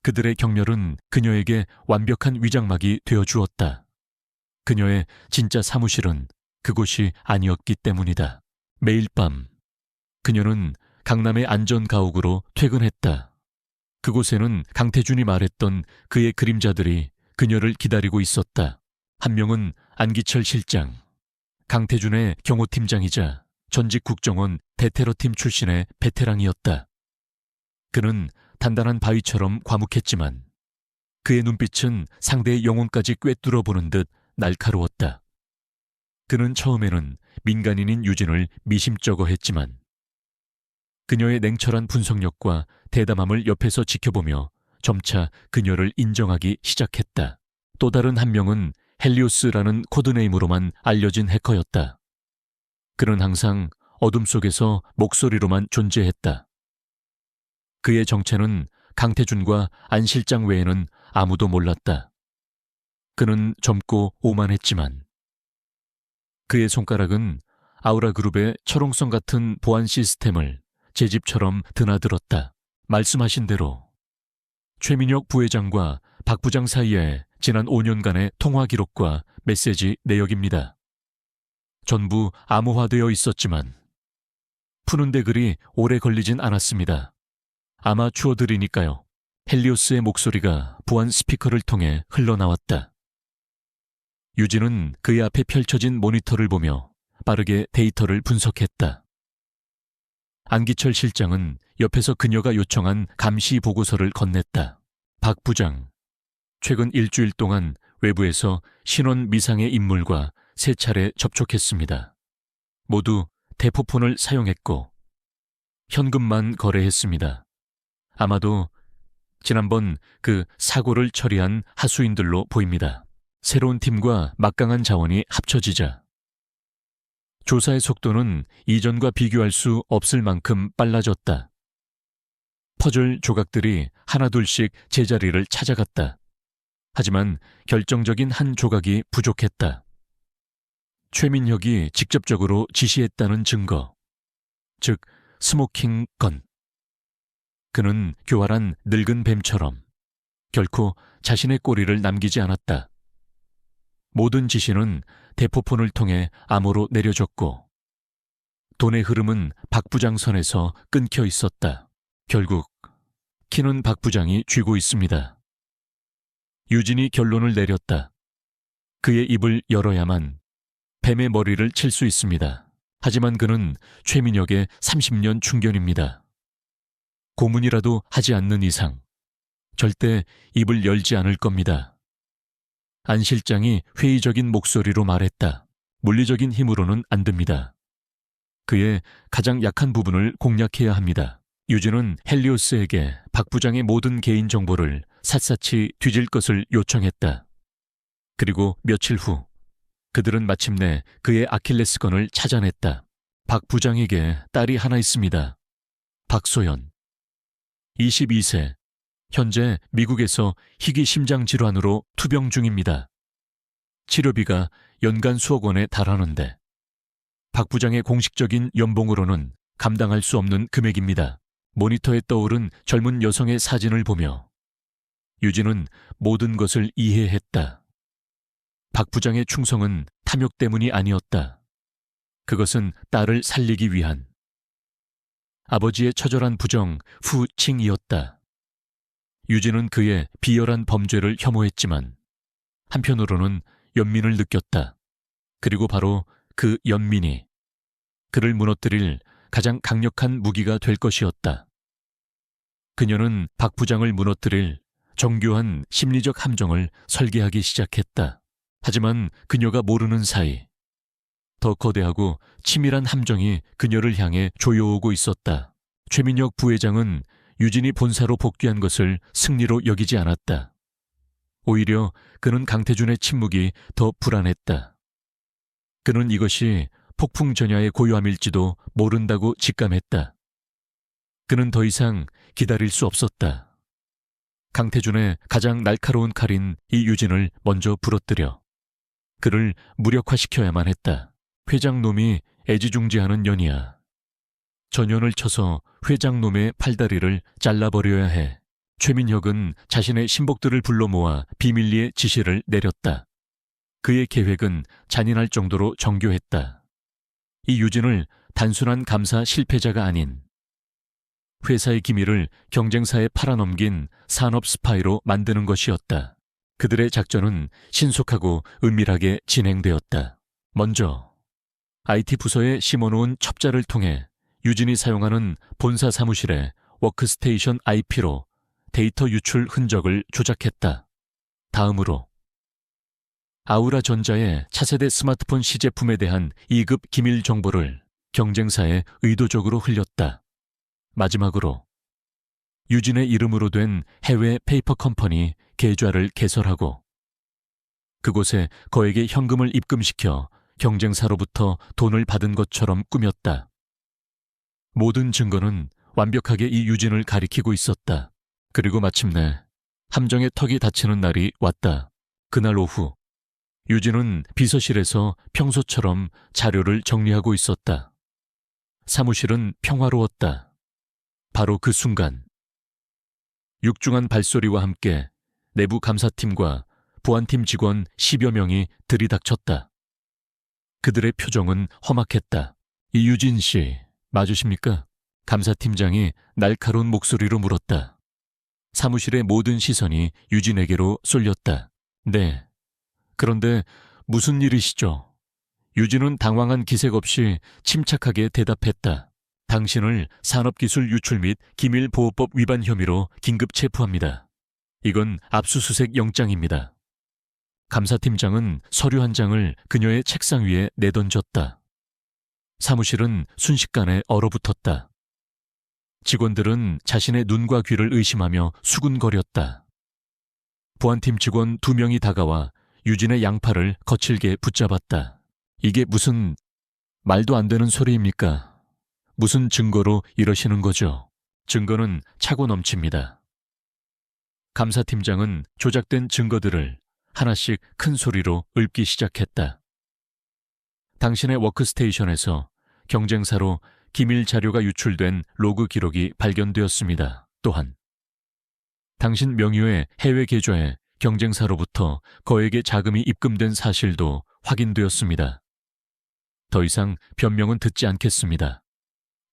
그들의 경멸은 그녀에게 완벽한 위장막이 되어주었다. 그녀의 진짜 사무실은 그곳이 아니었기 때문이다. 매일 밤 그녀는 강남의 안전가옥으로 퇴근했다. 그곳에는 강태준이 말했던 그의 그림자들이 그녀를 기다리고 있었다. 한 명은 안기철 실장, 강태준의 경호팀장이자 전직 국정원 대테러팀 출신의 베테랑이었다. 그는 단단한 바위처럼 과묵했지만 그의 눈빛은 상대의 영혼까지 꿰뚫어보는 듯 날카로웠다. 그는 처음에는 민간인인 유진을 미심쩍어 했지만 그녀의 냉철한 분석력과 대담함을 옆에서 지켜보며 점차 그녀를 인정하기 시작했다. 또 다른 한 명은 헬리오스라는 코드네임으로만 알려진 해커였다. 그는 항상 어둠 속에서 목소리로만 존재했다. 그의 정체는 강태준과 안 실장 외에는 아무도 몰랐다. 그는 젊고 오만했지만 그의 손가락은 아우라 그룹의 철옹성 같은 보안 시스템을 제 집처럼 드나들었다. 말씀하신 대로 최민혁 부회장과 박 부장 사이에 지난 5년간의 통화 기록과 메시지 내역입니다. 전부 암호화되어 있었지만 푸는데 그리 오래 걸리진 않았습니다. 아마 추어드리니까요. 헬리오스의 목소리가 보안 스피커를 통해 흘러나왔다. 유진은 그의 앞에 펼쳐진 모니터를 보며 빠르게 데이터를 분석했다. 안기철 실장은 옆에서 그녀가 요청한 감시 보고서를 건넸다. 박 부장, 최근 일주일 동안 외부에서 신원 미상의 인물과 3차례 접촉했습니다. 모두 대포폰을 사용했고 현금만 거래했습니다. 아마도 지난번 그 사고를 처리한 하수인들로 보입니다. 새로운 팀과 막강한 자원이 합쳐지자 조사의 속도는 이전과 비교할 수 없을 만큼 빨라졌다. 퍼즐 조각들이 하나둘씩 제자리를 찾아갔다. 하지만 결정적인 한 조각이 부족했다. 최민혁이 직접적으로 지시했다는 증거, 즉 스모킹 건. 그는 교활한 늙은 뱀처럼 결코 자신의 꼬리를 남기지 않았다. 모든 지시는 대포폰을 통해 암호로 내려졌고 돈의 흐름은 박 부장 선에서 끊겨 있었다. 결국 키는 박 부장이 쥐고 있습니다. 유진이 결론을 내렸다. 그의 입을 열어야만 뱀의 머리를 칠 수 있습니다. 하지만 그는 최민혁의 30년 중견입니다. 고문이라도 하지 않는 이상 절대 입을 열지 않을 겁니다. 안 실장이 회의적인 목소리로 말했다. 물리적인 힘으로는 안 됩니다. 그의 가장 약한 부분을 공략해야 합니다. 유진은 헬리오스에게 박 부장의 모든 개인 정보를 샅샅이 뒤질 것을 요청했다. 그리고 며칠 후 그들은 마침내 그의 아킬레스건을 찾아냈다. 박 부장에게 딸이 하나 있습니다. 박소연. 22세. 현재 미국에서 희귀 심장 질환으로 투병 중입니다. 치료비가 연간 수억 원에 달하는데 박 부장의 공식적인 연봉으로는 감당할 수 없는 금액입니다. 모니터에 떠오른 젊은 여성의 사진을 보며 유진은 모든 것을 이해했다. 박 부장의 충성은 탐욕 때문이 아니었다. 그것은 딸을 살리기 위한 아버지의 처절한 부정 후칭이었다. 유진은 그의 비열한 범죄를 혐오했지만 한편으로는 연민을 느꼈다. 그리고 바로 그 연민이 그를 무너뜨릴 가장 강력한 무기가 될 것이었다. 그녀는 박 부장을 무너뜨릴 정교한 심리적 함정을 설계하기 시작했다. 하지만 그녀가 모르는 사이 더 거대하고 치밀한 함정이 그녀를 향해 조여오고 있었다. 최민혁 부회장은 유진이 본사로 복귀한 것을 승리로 여기지 않았다. 오히려 그는 강태준의 침묵이 더 불안했다. 그는 이것이 폭풍전야의 고요함일지도 모른다고 직감했다. 그는 더 이상 기다릴 수 없었다. 강태준의 가장 날카로운 칼인 이 유진을 먼저 부러뜨려 그를 무력화시켜야만 했다. 회장놈이 애지중지하는 년이야. 전연을 쳐서 회장놈의 팔다리를 잘라버려야 해. 최민혁은 자신의 신복들을 불러 모아 비밀리에 지시를 내렸다. 그의 계획은 잔인할 정도로 정교했다. 이 유진을 단순한 감사 실패자가 아닌 회사의 기밀을 경쟁사에 팔아넘긴 산업 스파이로 만드는 것이었다. 그들의 작전은 신속하고 은밀하게 진행되었다. 먼저 IT 부서에 심어놓은 첩자를 통해 유진이 사용하는 본사 사무실의 워크스테이션 IP로 데이터 유출 흔적을 조작했다. 다음으로 아우라전자의 차세대 스마트폰 시제품에 대한 2급 기밀 정보를 경쟁사에 의도적으로 흘렸다. 마지막으로 유진의 이름으로 된 해외 페이퍼 컴퍼니 계좌를 개설하고 그곳에 거액의 현금을 입금시켜 경쟁사로부터 돈을 받은 것처럼 꾸몄다. 모든 증거는 완벽하게 이 유진을 가리키고 있었다. 그리고 마침내 함정의 턱이 닫히는 날이 왔다. 그날 오후 유진은 비서실에서 평소처럼 자료를 정리하고 있었다. 사무실은 평화로웠다. 바로 그 순간 육중한 발소리와 함께 내부 감사팀과 보안팀 직원 10여 명이 들이닥쳤다. 그들의 표정은 험악했다. 이유진 씨, 맞으십니까? 감사팀장이 날카로운 목소리로 물었다. 사무실의 모든 시선이 유진에게로 쏠렸다. 네. 그런데 무슨 일이시죠? 유진은 당황한 기색 없이 침착하게 대답했다. 당신을 산업기술 유출 및 기밀보호법 위반 혐의로 긴급 체포합니다. 이건 압수수색 영장입니다. 감사팀장은 서류 한 장을 그녀의 책상 위에 내던졌다. 사무실은 순식간에 얼어붙었다. 직원들은 자신의 눈과 귀를 의심하며 수군거렸다. 보안팀 직원 2명이 다가와 유진의 양팔을 거칠게 붙잡았다. 이게 무슨 말도 안 되는 소리입니까? 무슨 증거로 이러시는 거죠? 증거는 차고 넘칩니다. 감사팀장은 조작된 증거들을 하나씩 큰 소리로 읊기 시작했다. 당신의 워크스테이션에서 경쟁사로 기밀 자료가 유출된 로그 기록이 발견되었습니다. 또한 당신 명의의 해외 계좌에 경쟁사로부터 거액의 자금이 입금된 사실도 확인되었습니다. 더 이상 변명은 듣지 않겠습니다.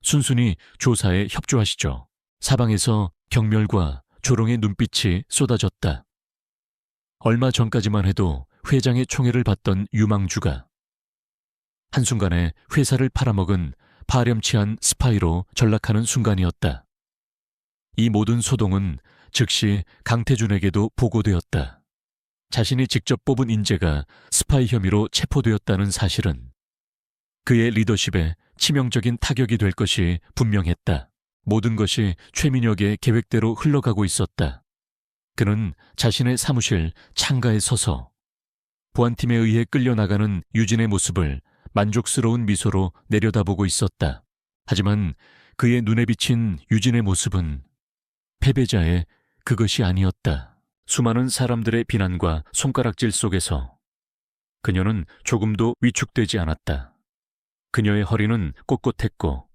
순순히 조사에 협조하시죠. 사방에서 경멸과 조롱의 눈빛이 쏟아졌다. 얼마 전까지만 해도 회장의 총애를 받던 유망주가 한순간에 회사를 팔아먹은 파렴치한 스파이로 전락하는 순간이었다. 이 모든 소동은 즉시 강태준에게도 보고되었다. 자신이 직접 뽑은 인재가 스파이 혐의로 체포되었다는 사실은 그의 리더십에 치명적인 타격이 될 것이 분명했다. 모든 것이 최민혁의 계획대로 흘러가고 있었다. 그는 자신의 사무실 창가에 서서 보안팀에 의해 끌려나가는 유진의 모습을 만족스러운 미소로 내려다보고 있었다. 하지만 그의 눈에 비친 유진의 모습은 패배자의 그것이 아니었다. 수많은 사람들의 비난과 손가락질 속에서 그녀는 조금도 위축되지 않았다. 그녀의 허리는 꼿꼿했고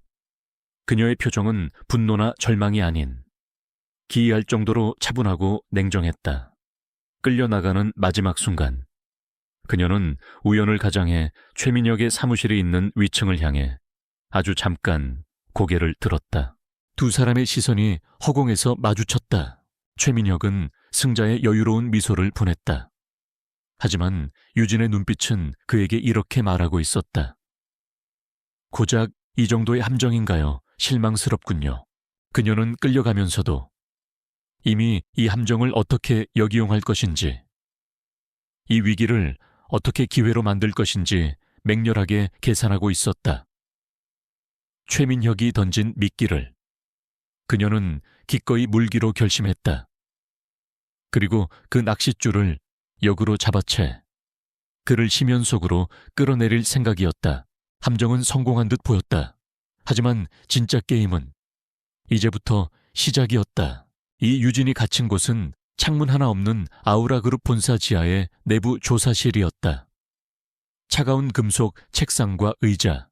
그녀의 표정은 분노나 절망이 아닌 기이할 정도로 차분하고 냉정했다. 끌려나가는 마지막 순간 그녀는 우연을 가장해 최민혁의 사무실이 있는 위층을 향해 아주 잠깐 고개를 들었다. 두 사람의 시선이 허공에서 마주쳤다. 최민혁은 승자의 여유로운 미소를 보냈다. 하지만 유진의 눈빛은 그에게 이렇게 말하고 있었다. 고작 이 정도의 함정인가요? 실망스럽군요. 그녀는 끌려가면서도 이미 이 함정을 어떻게 역이용할 것인지, 이 위기를 어떻게 기회로 만들 것인지 맹렬하게 계산하고 있었다. 최민혁이 던진 미끼를 그녀는 기꺼이 물기로 결심했다. 그리고 그 낚싯줄을 역으로 잡아채 그를 심연 속으로 끌어내릴 생각이었다. 함정은 성공한 듯 보였다. 하지만 진짜 게임은 이제부터 시작이었다. 이 유진이 갇힌 곳은 창문 하나 없는 아우라그룹 본사 지하의 내부 조사실이었다. 차가운 금속 책상과 의자,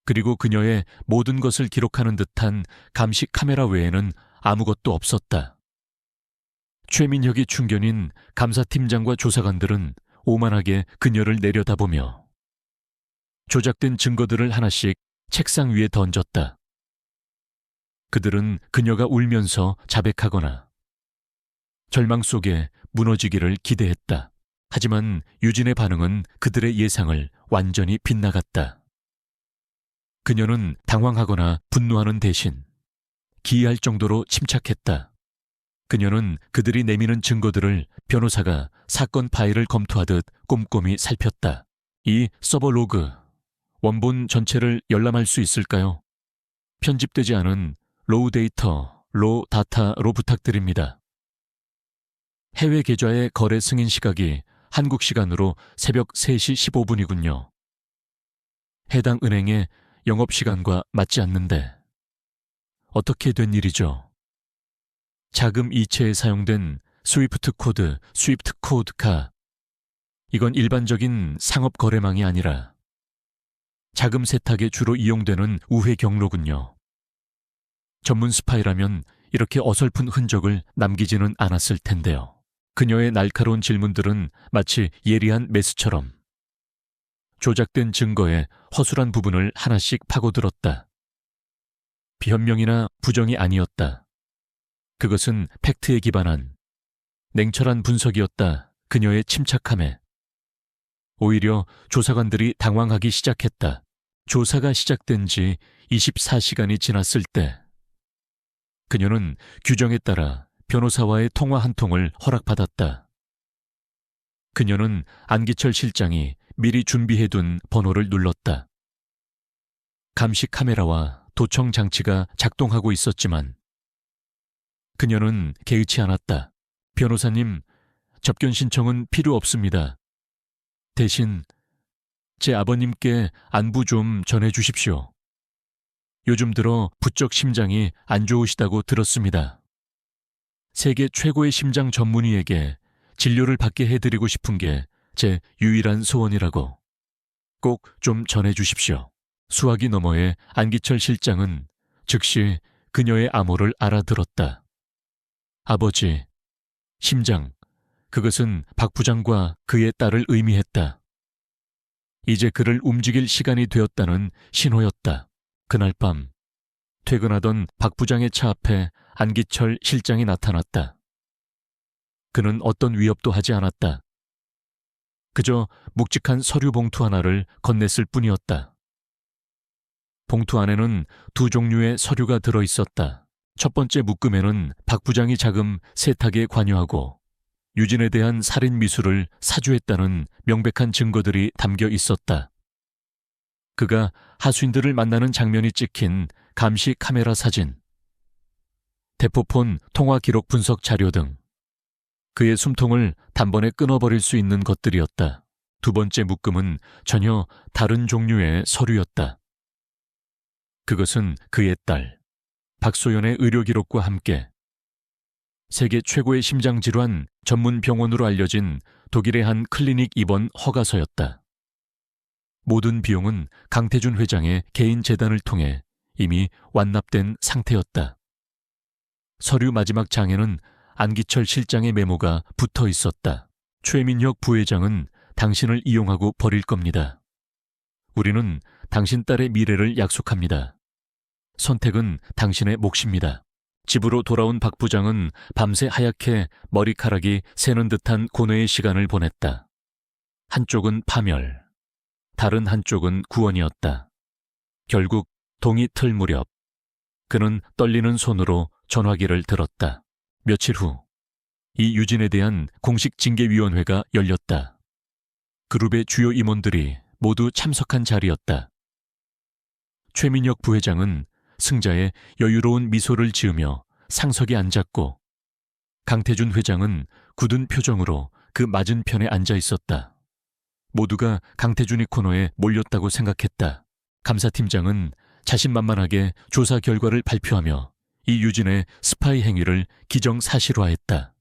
그리고 그녀의 모든 것을 기록하는 듯한 감시 카메라 외에는 아무것도 없었다. 최민혁이 충견인 감사팀장과 조사관들은 오만하게 그녀를 내려다보며 조작된 증거들을 하나씩 책상 위에 던졌다. 그들은 그녀가 울면서 자백하거나 절망 속에 무너지기를 기대했다. 하지만 유진의 반응은 그들의 예상을 완전히 빗나갔다. 그녀는 당황하거나 분노하는 대신 기이할 정도로 침착했다. 그녀는 그들이 내미는 증거들을 변호사가 사건 파일을 검토하듯 꼼꼼히 살폈다. 이 서버 로그, 원본 전체를 열람할 수 있을까요? 편집되지 않은 로우 데이터, 로 다타로 부탁드립니다. 해외 계좌의 거래 승인 시각이 한국 시간으로 새벽 3시 15분이군요. 해당 은행의 영업시간과 맞지 않는데 어떻게 된 일이죠? 자금 이체에 사용된 스위프트 코드가 이건 일반적인 상업 거래망이 아니라 자금 세탁에 주로 이용되는 우회 경로군요. 전문 스파이라면 이렇게 어설픈 흔적을 남기지는 않았을 텐데요. 그녀의 날카로운 질문들은 마치 예리한 메스처럼 조작된 증거의 허술한 부분을 하나씩 파고들었다. 변명이나 부정이 아니었다. 그것은 팩트에 기반한 냉철한 분석이었다. 그녀의 침착함에 오히려 조사관들이 당황하기 시작했다. 조사가 시작된 지 24시간이 지났을 때 그녀는 규정에 따라 변호사와의 통화 한 통을 허락받았다. 그녀는 안기철 실장이 미리 준비해둔 번호를 눌렀다. 감시 카메라와 도청 장치가 작동하고 있었지만 그녀는 개의치 않았다. 변호사님, 접견 신청은 필요 없습니다. 대신 제 아버님께 안부 좀 전해주십시오. 요즘 들어 부쩍 심장이 안 좋으시다고 들었습니다. 세계 최고의 심장 전문의에게 진료를 받게 해드리고 싶은 게 제 유일한 소원이라고 꼭 좀 전해주십시오. 수화기 너머의 안기철 실장은 즉시 그녀의 암호를 알아들었다. 아버지, 심장, 그것은 박 부장과 그의 딸을 의미했다. 이제 그를 움직일 시간이 되었다는 신호였다. 그날 밤 퇴근하던 박 부장의 차 앞에 안기철 실장이 나타났다. 그는 어떤 위협도 하지 않았다. 그저 묵직한 서류 봉투 하나를 건넸을 뿐이었다. 봉투 안에는 두 종류의 서류가 들어있었다. 첫 번째 묶음에는 박 부장이 자금 세탁에 관여하고 유진에 대한 살인 미수를 사주했다는 명백한 증거들이 담겨 있었다. 그가 하수인들을 만나는 장면이 찍힌 감시 카메라 사진, 대포폰 통화 기록 분석 자료 등 그의 숨통을 단번에 끊어버릴 수 있는 것들이었다. 두 번째 묶음은 전혀 다른 종류의 서류였다. 그것은 그의 딸, 박소연의 의료 기록과 함께 세계 최고의 심장질환 전문 병원으로 알려진 독일의 한 클리닉 입원 허가서였다. 모든 비용은 강태준 회장의 개인 재단을 통해 이미 완납된 상태였다. 서류 마지막 장에는 안기철 실장의 메모가 붙어 있었다. 최민혁 부회장은 당신을 이용하고 버릴 겁니다. 우리는 당신 딸의 미래를 약속합니다. 선택은 당신의 몫입니다. 집으로 돌아온 박 부장은 밤새 하얗게 머리카락이 새는 듯한 고뇌의 시간을 보냈다. 한쪽은 파멸, 다른 한쪽은 구원이었다. 결국 동이 틀 무렵 그는 떨리는 손으로 전화기를 들었다. 며칠 후 이 유진에 대한 공식 징계위원회가 열렸다. 그룹의 주요 임원들이 모두 참석한 자리였다. 최민혁 부회장은 승자에 여유로운 미소를 지으며 상석에 앉았고, 강태준 회장은 굳은 표정으로 그 맞은편에 앉아 있었다. 모두가 강태준이 코너에 몰렸다고 생각했다. 감사팀장은 자신만만하게 조사 결과를 발표하며 이 유진의 스파이 행위를 기정사실화했다.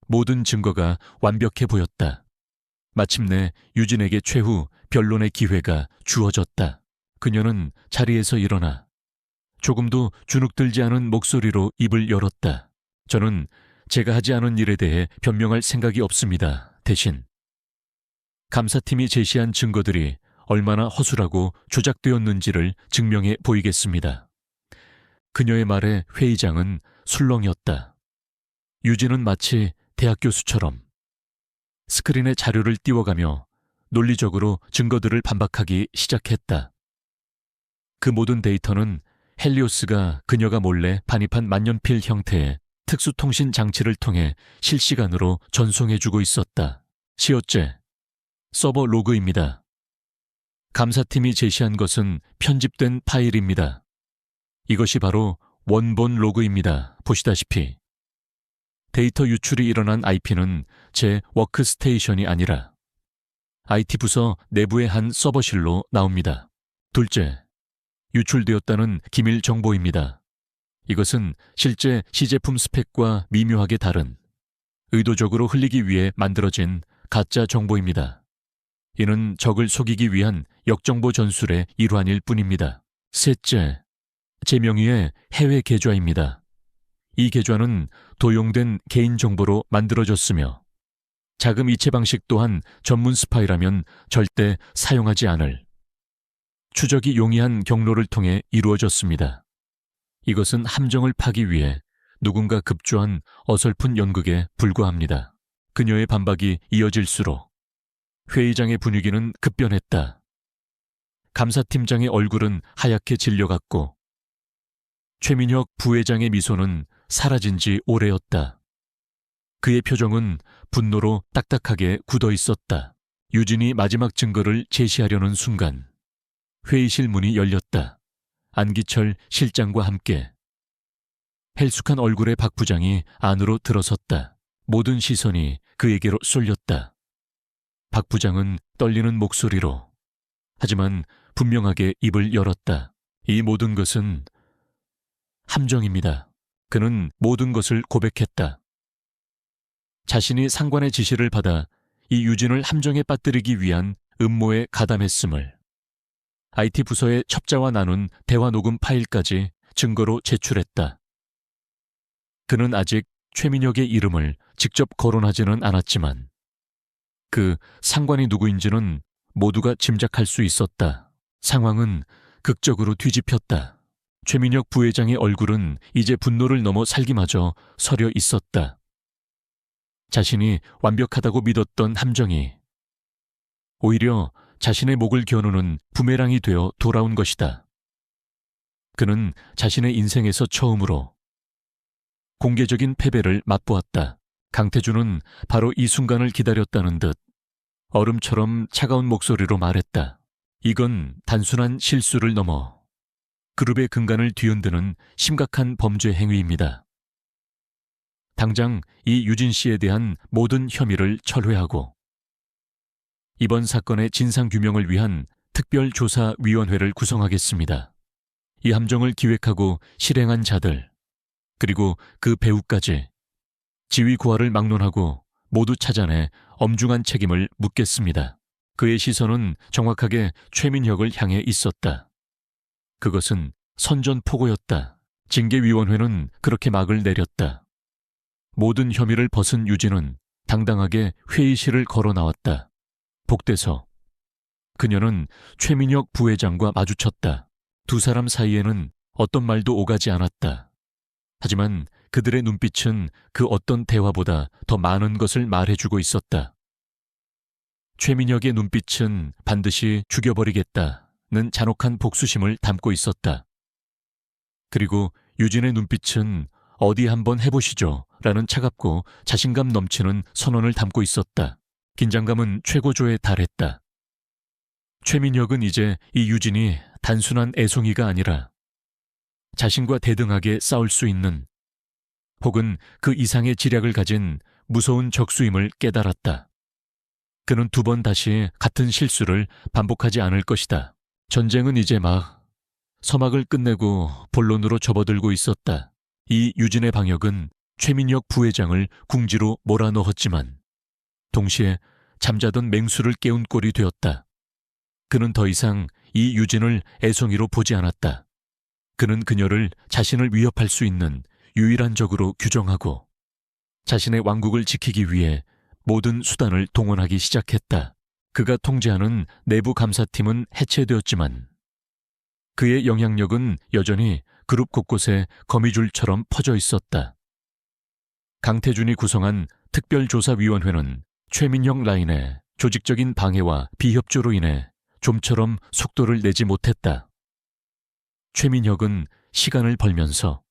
모든 증거가 완벽해 보였다. 마침내 유진에게 최후 변론의 기회가 주어졌다. 그녀는 자리에서 일어나 조금도 주눅들지 않은 목소리로 입을 열었다. 저는 제가 하지 않은 일에 대해 변명할 생각이 없습니다. 대신 감사팀이 제시한 증거들이 얼마나 허술하고 조작되었는지를 증명해 보이겠습니다. 그녀의 말에 회의장은 술렁였다. 유진은 마치 대학 교수처럼 스크린에 자료를 띄워가며 논리적으로 증거들을 반박하기 시작했다. 그 모든 데이터는 헬리오스가 그녀가 몰래 반입한 만년필 형태의 특수통신 장치를 통해 실시간으로 전송해주고 있었다. 시어째, 서버 로그입니다. 감사팀이 제시한 것은 편집된 파일입니다. 이것이 바로 원본 로그입니다. 보시다시피 데이터 유출이 일어난 IP는 제 워크스테이션이 아니라 IT 부서 내부의 한 서버실로 나옵니다. 둘째, 유출되었다는 기밀 정보입니다. 이것은 실제 시제품 스펙과 미묘하게 다른, 의도적으로 흘리기 위해 만들어진 가짜 정보입니다. 이는 적을 속이기 위한 역정보 전술의 일환일 뿐입니다. 셋째, 제 명의의 해외 계좌입니다. 이 계좌는 도용된 개인정보로 만들어졌으며 자금 이체 방식 또한 전문 스파이라면 절대 사용하지 않을 추적이 용이한 경로를 통해 이루어졌습니다. 이것은 함정을 파기 위해 누군가 급조한 어설픈 연극에 불과합니다. 그녀의 반박이 이어질수록 회의장의 분위기는 급변했다. 감사팀장의 얼굴은 하얗게 질려갔고 최민혁 부회장의 미소는 사라진 지 오래였다. 그의 표정은 분노로 딱딱하게 굳어 있었다. 유진이 마지막 증거를 제시하려는 순간 회의실 문이 열렸다. 안기철 실장과 함께 헬쑥한 얼굴의 박 부장이 안으로 들어섰다. 모든 시선이 그에게로 쏠렸다. 박 부장은 떨리는 목소리로 하지만 분명하게 입을 열었다. 이 모든 것은 함정입니다. 그는 모든 것을 고백했다. 자신이 상관의 지시를 받아 이 유진을 함정에 빠뜨리기 위한 음모에 가담했음을 IT 부서의 첩자와 나눈 대화 녹음 파일까지 증거로 제출했다. 그는 아직 최민혁의 이름을 직접 거론하지는 않았지만 그 상관이 누구인지는 모두가 짐작할 수 있었다. 상황은 극적으로 뒤집혔다. 최민혁 부회장의 얼굴은 이제 분노를 넘어 살기마저 서려 있었다. 자신이 완벽하다고 믿었던 함정이 오히려 자신의 목을 겨누는 부메랑이 되어 돌아온 것이다. 그는 자신의 인생에서 처음으로 공개적인 패배를 맛보았다. 강태준은 바로 이 순간을 기다렸다는 듯 얼음처럼 차가운 목소리로 말했다. 이건 단순한 실수를 넘어 그룹의 근간을 뒤흔드는 심각한 범죄 행위입니다. 당장 이 유진 씨에 대한 모든 혐의를 철회하고 이번 사건의 진상규명을 위한 특별조사위원회를 구성하겠습니다. 이 함정을 기획하고 실행한 자들, 그리고 그 배후까지 지위 고하를 막론하고 모두 찾아내 엄중한 책임을 묻겠습니다. 그의 시선은 정확하게 최민혁을 향해 있었다. 그것은 선전포고였다. 징계위원회는 그렇게 막을 내렸다. 모든 혐의를 벗은 유진은 당당하게 회의실을 걸어 나왔다. 복대서. 그녀는 최민혁 부회장과 마주쳤다. 두 사람 사이에는 어떤 말도 오가지 않았다. 하지만 그들의 눈빛은 그 어떤 대화보다 더 많은 것을 말해주고 있었다. 최민혁의 눈빛은 반드시 죽여버리겠다는 잔혹한 복수심을 담고 있었다. 그리고 유진의 눈빛은 어디 한번 해보시죠 라는 차갑고 자신감 넘치는 선언을 담고 있었다. 긴장감은 최고조에 달했다. 최민혁은 이제 이 유진이 단순한 애송이가 아니라 자신과 대등하게 싸울 수 있는, 혹은 그 이상의 지략을 가진 무서운 적수임을 깨달았다. 그는 두 번 다시 같은 실수를 반복하지 않을 것이다. 전쟁은 이제 막 서막을 끝내고 본론으로 접어들고 있었다. 이 유진의 방역은 최민혁 부회장을 궁지로 몰아넣었지만 동시에 잠자던 맹수를 깨운 꼴이 되었다. 그는 더 이상 이 유진을 애송이로 보지 않았다. 그는 그녀를 자신을 위협할 수 있는 유일한 적으로 규정하고 자신의 왕국을 지키기 위해 모든 수단을 동원하기 시작했다. 그가 통제하는 내부 감사팀은 해체되었지만 그의 영향력은 여전히 그룹 곳곳에 거미줄처럼 퍼져 있었다. 강태준이 구성한 특별조사위원회는 최민혁 라인의 조직적인 방해와 비협조로 인해 좀처럼 속도를 내지 못했다. 최민혁은 시간을 벌면서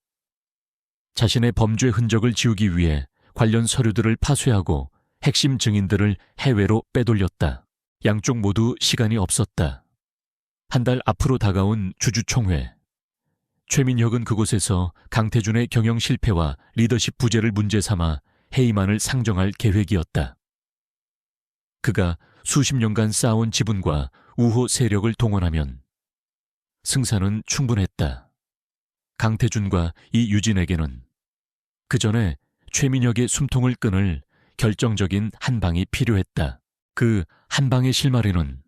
자신의 범죄 흔적을 지우기 위해 관련 서류들을 파쇄하고 핵심 증인들을 해외로 빼돌렸다. 양쪽 모두 시간이 없었다. 한 달 앞으로 다가온 주주총회. 최민혁은 그곳에서 강태준의 경영 실패와 리더십 부재를 문제 삼아 해임안을 상정할 계획이었다. 그가 수십 년간 쌓아온 지분과 우호 세력을 동원하면 승산은 충분했다. 강태준과 이 유진에게는 그 전에 최민혁의 숨통을 끊을 결정적인 한 방이 필요했다. 그 한 방의 실마리는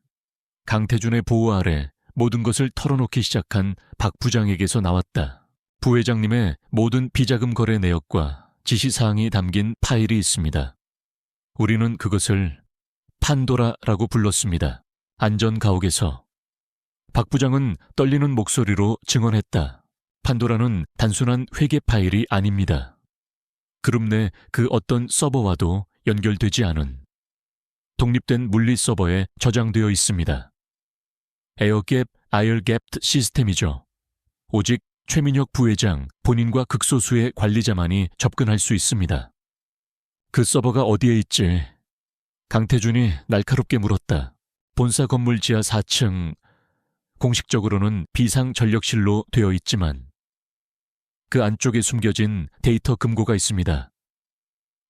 강태준의 보호 아래 모든 것을 털어놓기 시작한 박 부장에게서 나왔다. 부회장님의 모든 비자금 거래 내역과 지시사항이 담긴 파일이 있습니다. 우리는 그것을 판도라라고 불렀습니다. 안전가옥에서 박 부장은 떨리는 목소리로 증언했다. 판도라는 단순한 회계 파일이 아닙니다. 그룹 내 그 어떤 서버와도 연결되지 않은 독립된 물리 서버에 저장되어 있습니다. 에어갭, 아이얼갭 시스템이죠. 오직 최민혁 부회장 본인과 극소수의 관리자만이 접근할 수 있습니다. 그 서버가 어디에 있지? 강태준이 날카롭게 물었다. 본사 건물 지하 4층, 공식적으로는 비상전력실로 되어 있지만 그 안쪽에 숨겨진 데이터 금고가 있습니다.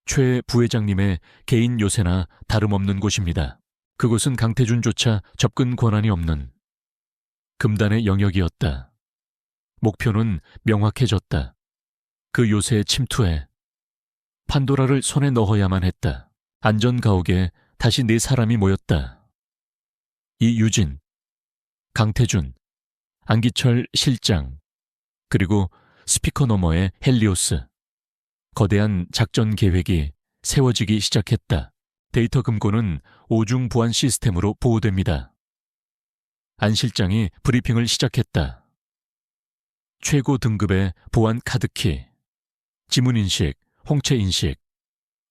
최 부회장님의 개인 요새나 다름없는 곳입니다. 그곳은 강태준조차 접근 권한이 없는 금단의 영역이었다. 목표는 명확해졌다. 그 요새에 침투해 판도라를 손에 넣어야만 했다. 안전가옥에 다시 네 사람이 모였다. 이유진, 강태준, 안기철 실장, 그리고 스피커 너머의 헬리오스. 거대한 작전 계획이 세워지기 시작했다. 데이터 금고는 오중 보안 시스템으로 보호됩니다. 안 실장이 브리핑을 시작했다. 최고 등급의 보안 카드키, 지문인식, 홍채인식,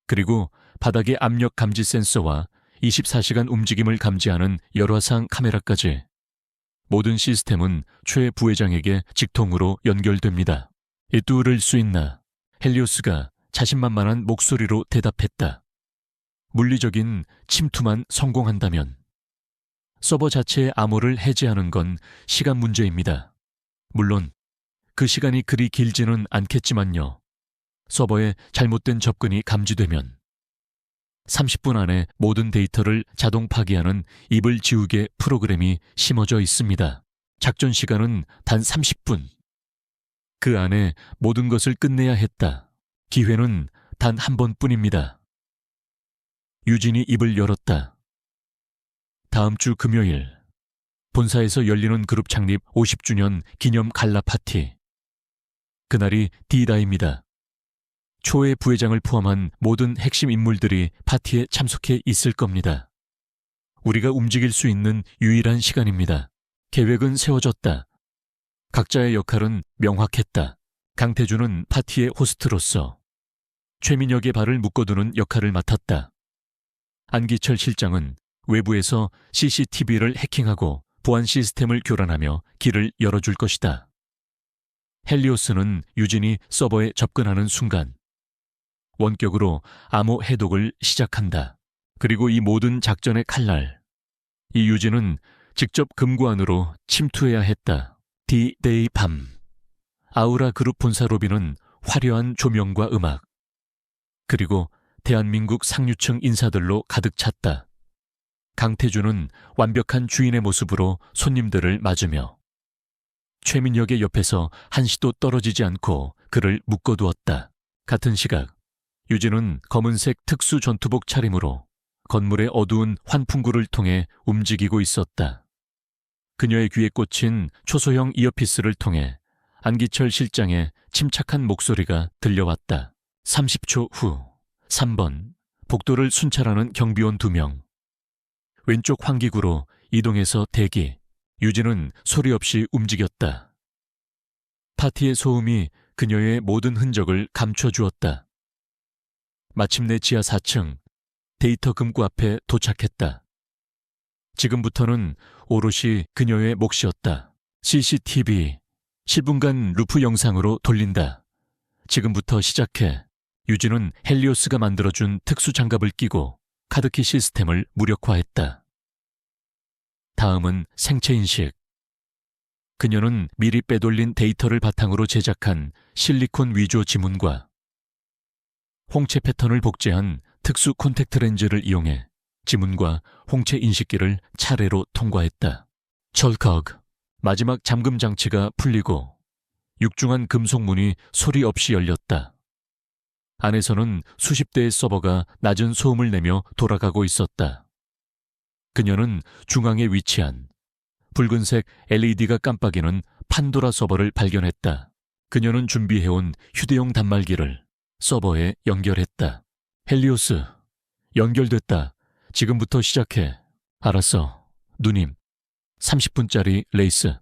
그리고 바닥의 압력 감지 센서와 24시간 움직임을 감지하는 열화상 카메라까지 모든 시스템은 최 부회장에게 직통으로 연결됩니다. 뚫을 수 있나? 헬리오스가 자신만만한 목소리로 대답했다. 물리적인 침투만 성공한다면 서버 자체의 암호를 해제하는 건 시간 문제입니다. 물론 그 시간이 그리 길지는 않겠지만요. 서버에 잘못된 접근이 감지되면 30분 안에 모든 데이터를 자동 파기하는 입을 지우개 프로그램이 심어져 있습니다. 작전 시간은 단 30분. 그 안에 모든 것을 끝내야 했다. 기회는 단 한 번뿐입니다. 유진이 입을 열었다. 다음 주 금요일, 본사에서 열리는 그룹 창립 50주년 기념 갈라 파티. 그날이 D다입니다. 초의 부회장을 포함한 모든 핵심 인물들이 파티에 참석해 있을 겁니다. 우리가 움직일 수 있는 유일한 시간입니다. 계획은 세워졌다. 각자의 역할은 명확했다. 강태준은 파티의 호스트로서 최민혁의 발을 묶어두는 역할을 맡았다. 안기철 실장은 외부에서 CCTV를 해킹하고 보안 시스템을 교란하며 길을 열어줄 것이다. 헬리오스는 유진이 서버에 접근하는 순간 원격으로 암호 해독을 시작한다. 그리고 이 모든 작전의 칼날, 이 유진은 직접 금고 안으로 침투해야 했다. D-Day 밤. 아우라 그룹 본사 로비는 화려한 조명과 음악, 그리고 대한민국 상류층 인사들로 가득 찼다. 강태준은 완벽한 주인의 모습으로 손님들을 맞으며 최민혁의 옆에서 한시도 떨어지지 않고 그를 묶어두었다. 같은 시각 유진은 검은색 특수 전투복 차림으로 건물의 어두운 환풍구를 통해 움직이고 있었다. 그녀의 귀에 꽂힌 초소형 이어피스를 통해 안기철 실장의 침착한 목소리가 들려왔다. 30초 후 3번 복도를 순찰하는 경비원 2명. 왼쪽 환기구로 이동해서 대기. 유진은 소리 없이 움직였다. 파티의 소음이 그녀의 모든 흔적을 감춰주었다. 마침내 지하 4층 데이터 금고 앞에 도착했다. 지금부터는 오롯이 그녀의 몫이었다. CCTV 10분간 루프 영상으로 돌린다. 지금부터 시작해. 유진은 헬리오스가 만들어준 특수 장갑을 끼고 카드키 시스템을 무력화했다. 다음은 생체인식. 그녀는 미리 빼돌린 데이터를 바탕으로 제작한 실리콘 위조 지문과 홍채 패턴을 복제한 특수 콘택트 렌즈를 이용해 지문과 홍채 인식기를 차례로 통과했다. 철컥. 마지막 잠금 장치가 풀리고 육중한 금속 문이 소리 없이 열렸다. 안에서는 수십 대의 서버가 낮은 소음을 내며 돌아가고 있었다. 그녀는 중앙에 위치한 붉은색 LED가 깜빡이는 판도라 서버를 발견했다. 그녀는 준비해온 휴대용 단말기를 서버에 연결했다. 헬리오스, 연결됐다. 지금부터 시작해. 알았어, 누님. 30분짜리 레이스.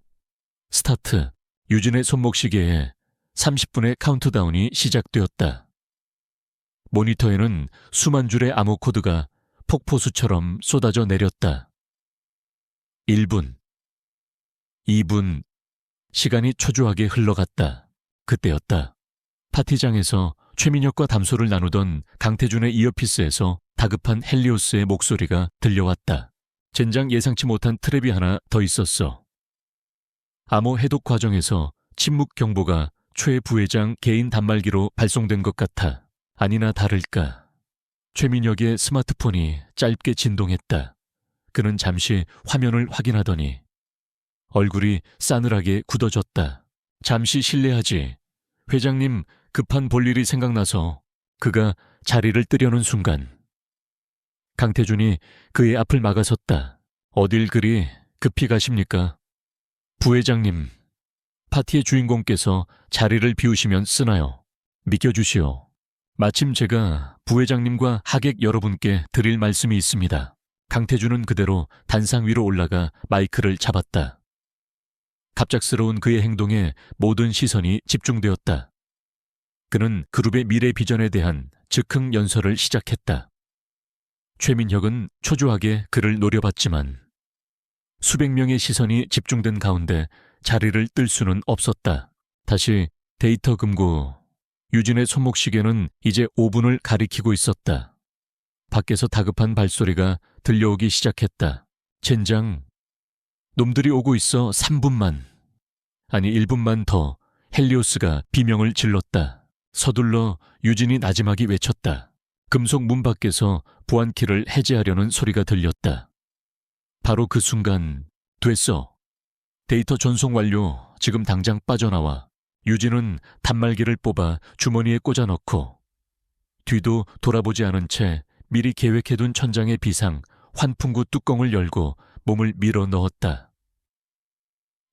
스타트. 유진의 손목시계에 30분의 카운트다운이 시작되었다. 모니터에는 수만 줄의 암호 코드가 폭포수처럼 쏟아져 내렸다. 1분, 2분, 시간이 초조하게 흘러갔다. 그때였다. 파티장에서 최민혁과 담소를 나누던 강태준의 이어피스에서 다급한 헬리오스의 목소리가 들려왔다. 젠장 예상치 못한 트랩이 하나 더 있었어. 암호 해독 과정에서 침묵 경보가 최 부회장 개인 단말기로 발송된 것 같아. 아니나 다를까. 최민혁의 스마트폰이 짧게 진동했다. 그는 잠시 화면을 확인하더니 얼굴이 싸늘하게 굳어졌다. 잠시 실례하지. 회장님 급한 볼일이 생각나서. 그가 자리를 뜨려는 순간 강태준이 그의 앞을 막아섰다. 어딜 그리 급히 가십니까? 부회장님, 파티의 주인공께서 자리를 비우시면 쓰나요? 믿겨주시오. 마침 제가 부회장님과 하객 여러분께 드릴 말씀이 있습니다. 강태준은 그대로 단상 위로 올라가 마이크를 잡았다. 갑작스러운 그의 행동에 모든 시선이 집중되었다. 그는 그룹의 미래 비전에 대한 즉흥 연설을 시작했다. 최민혁은 초조하게 그를 노려봤지만 수백 명의 시선이 집중된 가운데 자리를 뜰 수는 없었다. 다시 데이터 금고. 유진의 손목시계는 이제 5분을 가리키고 있었다. 밖에서 다급한 발소리가 들려오기 시작했다. 젠장. 놈들이 오고 있어. 3분만. 아니 1분만 더. 헬리오스가 비명을 질렀다. 서둘러. 유진이 나지막이 외쳤다. 금속 문 밖에서 보안키를 해제하려는 소리가 들렸다. 바로 그 순간. 됐어. 데이터 전송 완료. 지금 당장 빠져나와. 유진은 단말기를 뽑아 주머니에 꽂아 넣고 뒤도 돌아보지 않은 채 미리 계획해둔 천장의 비상 환풍구 뚜껑을 열고 몸을 밀어 넣었다.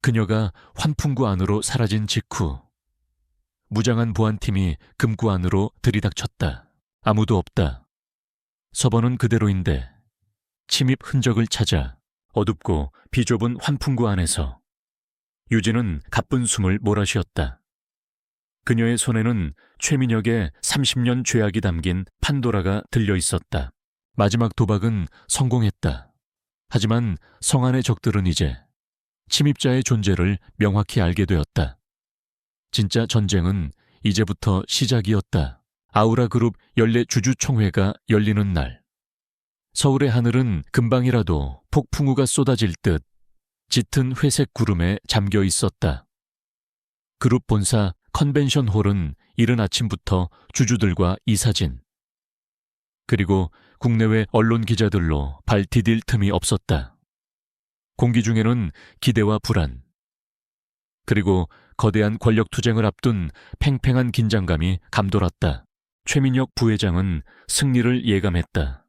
그녀가 환풍구 안으로 사라진 직후 무장한 보안팀이 금고 안으로 들이닥쳤다. 아무도 없다. 서버는 그대로인데 침입 흔적을 찾아 어둡고 비좁은 환풍구 안에서 유진은 가쁜 숨을 몰아쉬었다. 그녀의 손에는 최민혁의 30년 죄악이 담긴 판도라가 들려 있었다. 마지막 도박은 성공했다. 하지만 성안의 적들은 이제 침입자의 존재를 명확히 알게 되었다. 진짜 전쟁은 이제부터 시작이었다. 아우라 그룹 연례 주주총회가 열리는 날. 서울의 하늘은 금방이라도 폭풍우가 쏟아질 듯 짙은 회색 구름에 잠겨 있었다. 그룹 본사 컨벤션 홀은 이른 아침부터 주주들과 이사진, 그리고 국내외 언론 기자들로 발 디딜 틈이 없었다. 공기 중에는 기대와 불안, 그리고 거대한 권력 투쟁을 앞둔 팽팽한 긴장감이 감돌았다. 최민혁 부회장은 승리를 예감했다.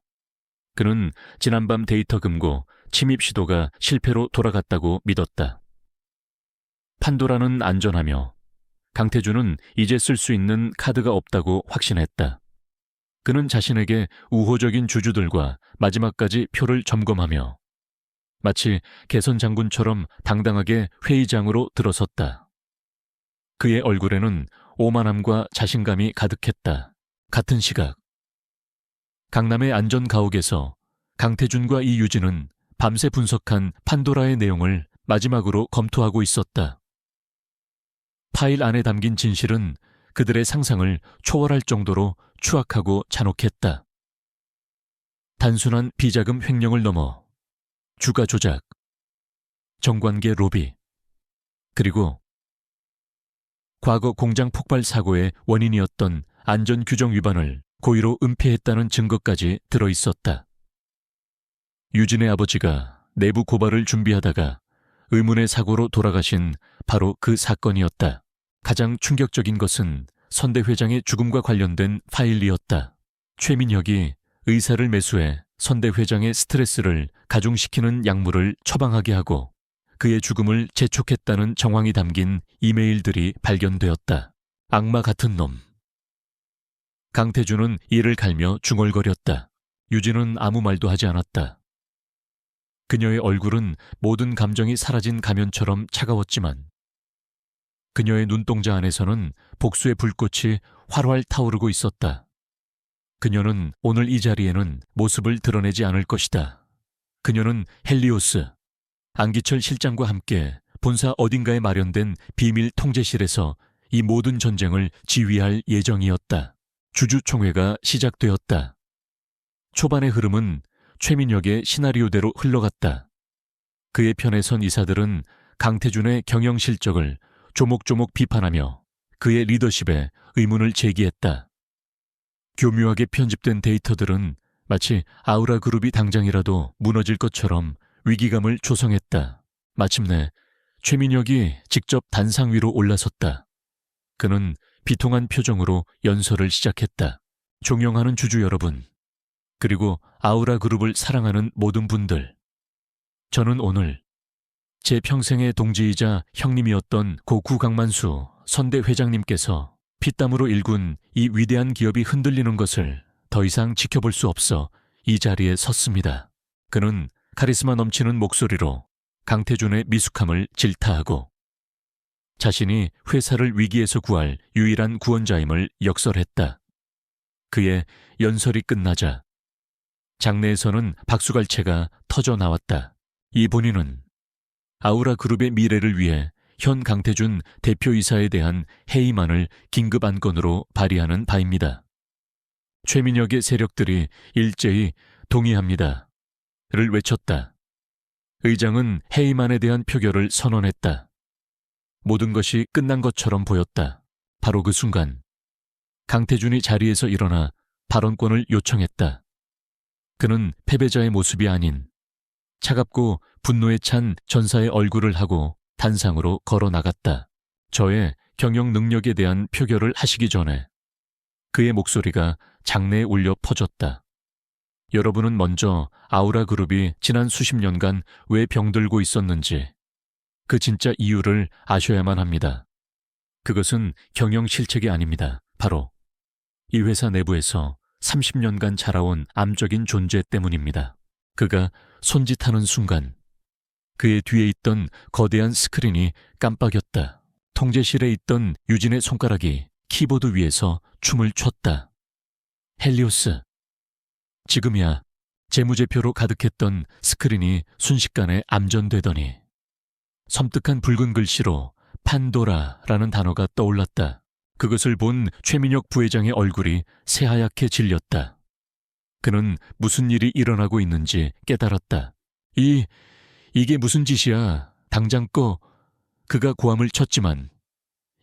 그는 지난밤 데이터 금고 침입 시도가 실패로 돌아갔다고 믿었다. 판도라는 안전하며 강태준은 이제 쓸 수 있는 카드가 없다고 확신했다. 그는 자신에게 우호적인 주주들과 마지막까지 표를 점검하며 마치 개선 장군처럼 당당하게 회의장으로 들어섰다. 그의 얼굴에는 오만함과 자신감이 가득했다. 같은 시각, 강남의 안전 가옥에서 강태준과 이유진은 밤새 분석한 판도라의 내용을 마지막으로 검토하고 있었다. 파일 안에 담긴 진실은 그들의 상상을 초월할 정도로 추악하고 잔혹했다. 단순한 비자금 횡령을 넘어 주가 조작, 정관계 로비, 그리고 과거 공장 폭발 사고의 원인이었던 안전 규정 위반을 고의로 은폐했다는 증거까지 들어있었다. 유진의 아버지가 내부 고발을 준비하다가 의문의 사고로 돌아가신 바로 그 사건이었다. 가장 충격적인 것은 선대 회장의 죽음과 관련된 파일이었다. 최민혁이 의사를 매수해 선대 회장의 스트레스를 가중시키는 약물을 처방하게 하고 그의 죽음을 재촉했다는 정황이 담긴 이메일들이 발견되었다. 악마 같은 놈. 강태준은 이를 갈며 중얼거렸다. 유진은 아무 말도 하지 않았다. 그녀의 얼굴은 모든 감정이 사라진 가면처럼 차가웠지만 그녀의 눈동자 안에서는 복수의 불꽃이 활활 타오르고 있었다. 그녀는 오늘 이 자리에는 모습을 드러내지 않을 것이다. 그녀는 헬리오스, 안기철 실장과 함께 본사 어딘가에 마련된 비밀 통제실에서 이 모든 전쟁을 지휘할 예정이었다. 주주총회가 시작되었다. 초반의 흐름은 최민혁의 시나리오대로 흘러갔다. 그의 편에 선 이사들은 강태준의 경영 실적을 조목조목 비판하며 그의 리더십에 의문을 제기했다. 교묘하게 편집된 데이터들은 마치 아우라 그룹이 당장이라도 무너질 것처럼 위기감을 조성했다. 마침내 최민혁이 직접 단상 위로 올라섰다. 그는 비통한 표정으로 연설을 시작했다. 존경하는 주주 여러분, 그리고 아우라 그룹을 사랑하는 모든 분들, 저는 오늘 제 평생의 동지이자 형님이었던 고 구강만수 선대 회장님께서 피땀으로 일군 이 위대한 기업이 흔들리는 것을 더 이상 지켜볼 수 없어 이 자리에 섰습니다. 그는 카리스마 넘치는 목소리로 강태준의 미숙함을 질타하고 자신이 회사를 위기에서 구할 유일한 구원자임을 역설했다. 그의 연설이 끝나자 장내에서는 박수갈채가 터져 나왔다. 이 본인은 아우라 그룹의 미래를 위해 현 강태준 대표이사에 대한 해임안을 긴급 안건으로 발의하는 바입니다. 최민혁의 세력들이 일제히 동의합니다. 를 외쳤다. 의장은 해임안에 대한 표결을 선언했다. 모든 것이 끝난 것처럼 보였다. 바로 그 순간 강태준이 자리에서 일어나 발언권을 요청했다. 그는 패배자의 모습이 아닌 차갑고 분노에 찬 전사의 얼굴을 하고 단상으로 걸어 나갔다. 저의 경영 능력에 대한 표결을 하시기 전에 그의 목소리가 장내에 울려 퍼졌다. 여러분은 먼저 아우라 그룹이 지난 수십 년간 왜 병들고 있었는지 그 진짜 이유를 아셔야만 합니다. 그것은 경영 실책이 아닙니다. 바로 이 회사 내부에서 30년간 자라온 암적인 존재 때문입니다. 그가 손짓하는 순간 그의 뒤에 있던 거대한 스크린이 깜빡였다. 통제실에 있던 유진의 손가락이 키보드 위에서 춤을 췄다. 헬리오스. 지금이야. 재무제표로 가득했던 스크린이 순식간에 암전되더니 섬뜩한 붉은 글씨로 판도라라는 단어가 떠올랐다. 그것을 본 최민혁 부회장의 얼굴이 새하얗게 질렸다. 그는 무슨 일이 일어나고 있는지 깨달았다. 이게 무슨 짓이야. 당장 꺼. 그가 고함을 쳤지만